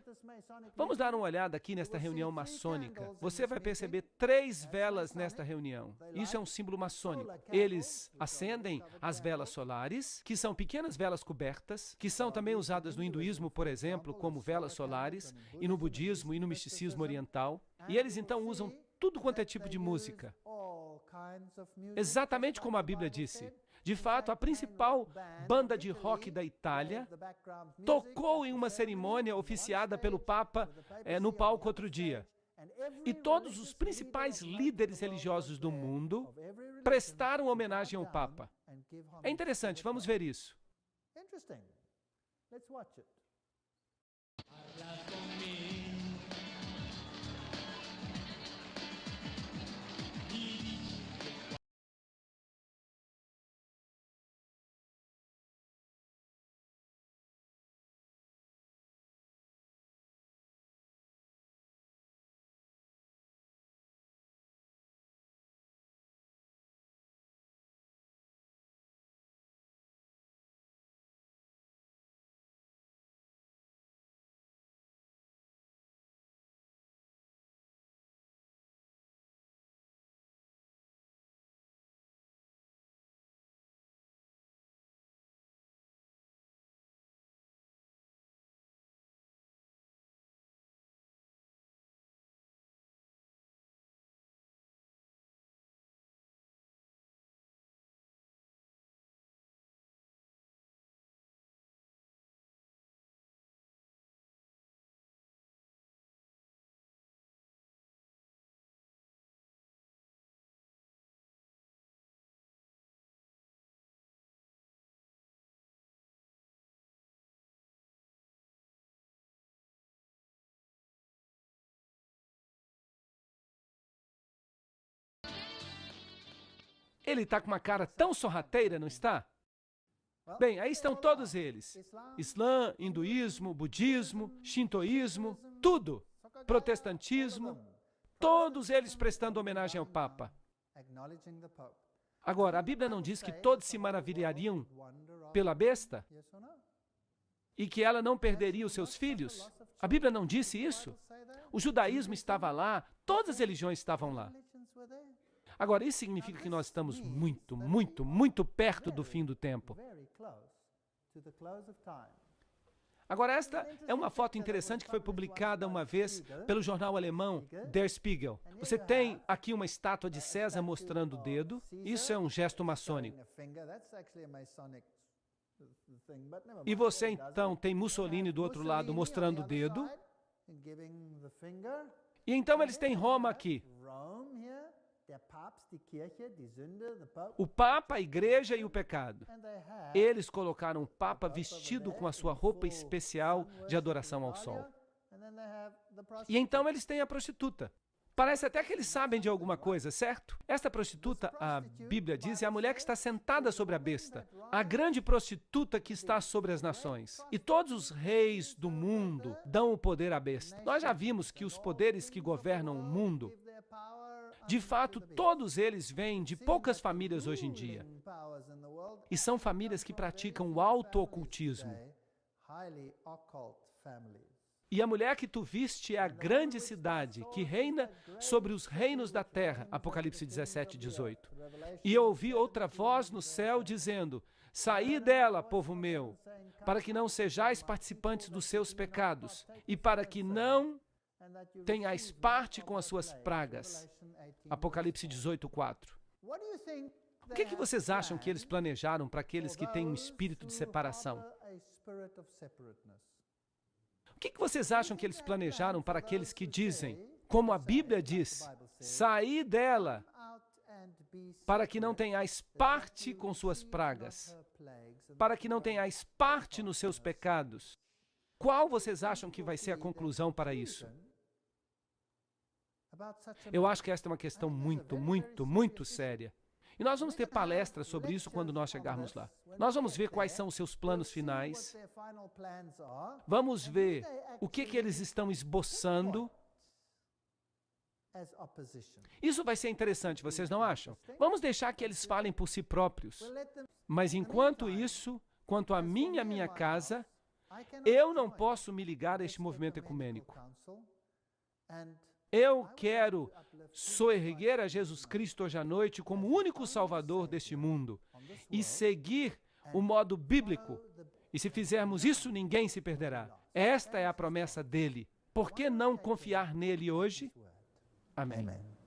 Vamos dar uma olhada aqui nesta reunião maçônica. Você vai perceber 3 velas nesta reunião. Isso é um símbolo maçônico. Eles acendem as velas solares, que são pequenas velas cobertas, que são também usadas no hinduísmo, por exemplo, como velas solares, e no budismo e no misticismo oriental. E eles então usam tudo quanto é tipo de música. Exatamente como a Bíblia disse. De fato, a principal banda de rock da Itália tocou em uma cerimônia oficiada pelo Papa no palco outro dia. E todos os principais líderes religiosos do mundo prestaram homenagem ao Papa. É interessante, vamos ver isso. Ele está com uma cara tão sorrateira, não está? Bem, aí estão todos eles. Islã, hinduísmo, budismo, shintoísmo, tudo. Protestantismo, todos eles prestando homenagem ao Papa. Agora, a Bíblia não diz que todos se maravilhariam pela besta? E que ela não perderia os seus filhos? A Bíblia não disse isso? O judaísmo estava lá, todas as religiões estavam lá. Agora, isso significa que nós estamos muito, muito, muito perto do fim do tempo. Agora, esta é uma foto interessante que foi publicada uma vez pelo jornal alemão Der Spiegel. Você tem aqui uma estátua de César mostrando o dedo. Isso é um gesto maçônico. E você, então, tem Mussolini do outro lado mostrando o dedo. E então eles têm Roma aqui. O Papa, a Igreja e o pecado. Eles colocaram o Papa vestido com a sua roupa especial de adoração ao sol. E então eles têm a prostituta. Parece até que eles sabem de alguma coisa, certo? Esta prostituta, a Bíblia diz, é a mulher que está sentada sobre a besta. A grande prostituta que está sobre as nações. E todos os reis do mundo dão o poder à besta. Nós já vimos que os poderes que governam o mundo, de fato, todos eles vêm de poucas famílias hoje em dia. E são famílias que praticam o auto-ocultismo. E a mulher que tu viste é a grande cidade que reina sobre os reinos da terra. Apocalipse 17, 18. E eu ouvi outra voz no céu dizendo: saí dela, povo meu, para que não sejais participantes dos seus pecados, e para que não tenhais parte com as suas pragas. Apocalipse 18, 4. O que vocês acham que eles planejaram para aqueles que têm um espírito de separação? O que vocês acham que eles planejaram para aqueles que dizem, como a Bíblia diz, saí dela, para que não tenhais parte com suas pragas, para que não tenhais parte nos seus pecados? Qual vocês acham que vai ser a conclusão para isso? Eu acho que esta é uma questão muito, muito, muito séria. E nós vamos ter palestras sobre isso quando nós chegarmos lá. Nós vamos ver quais são os seus planos finais. Vamos ver o que eles estão esboçando. Isso vai ser interessante, vocês não acham? Vamos deixar que eles falem por si próprios. Mas enquanto isso, quanto a mim e a minha casa, eu não posso me ligar a este movimento ecumênico. Eu quero soerguer a Jesus Cristo hoje à noite como o único Salvador deste mundo e seguir o modo bíblico. E se fizermos isso, ninguém se perderá. Esta é a promessa dele. Por que não confiar nele hoje? Amém.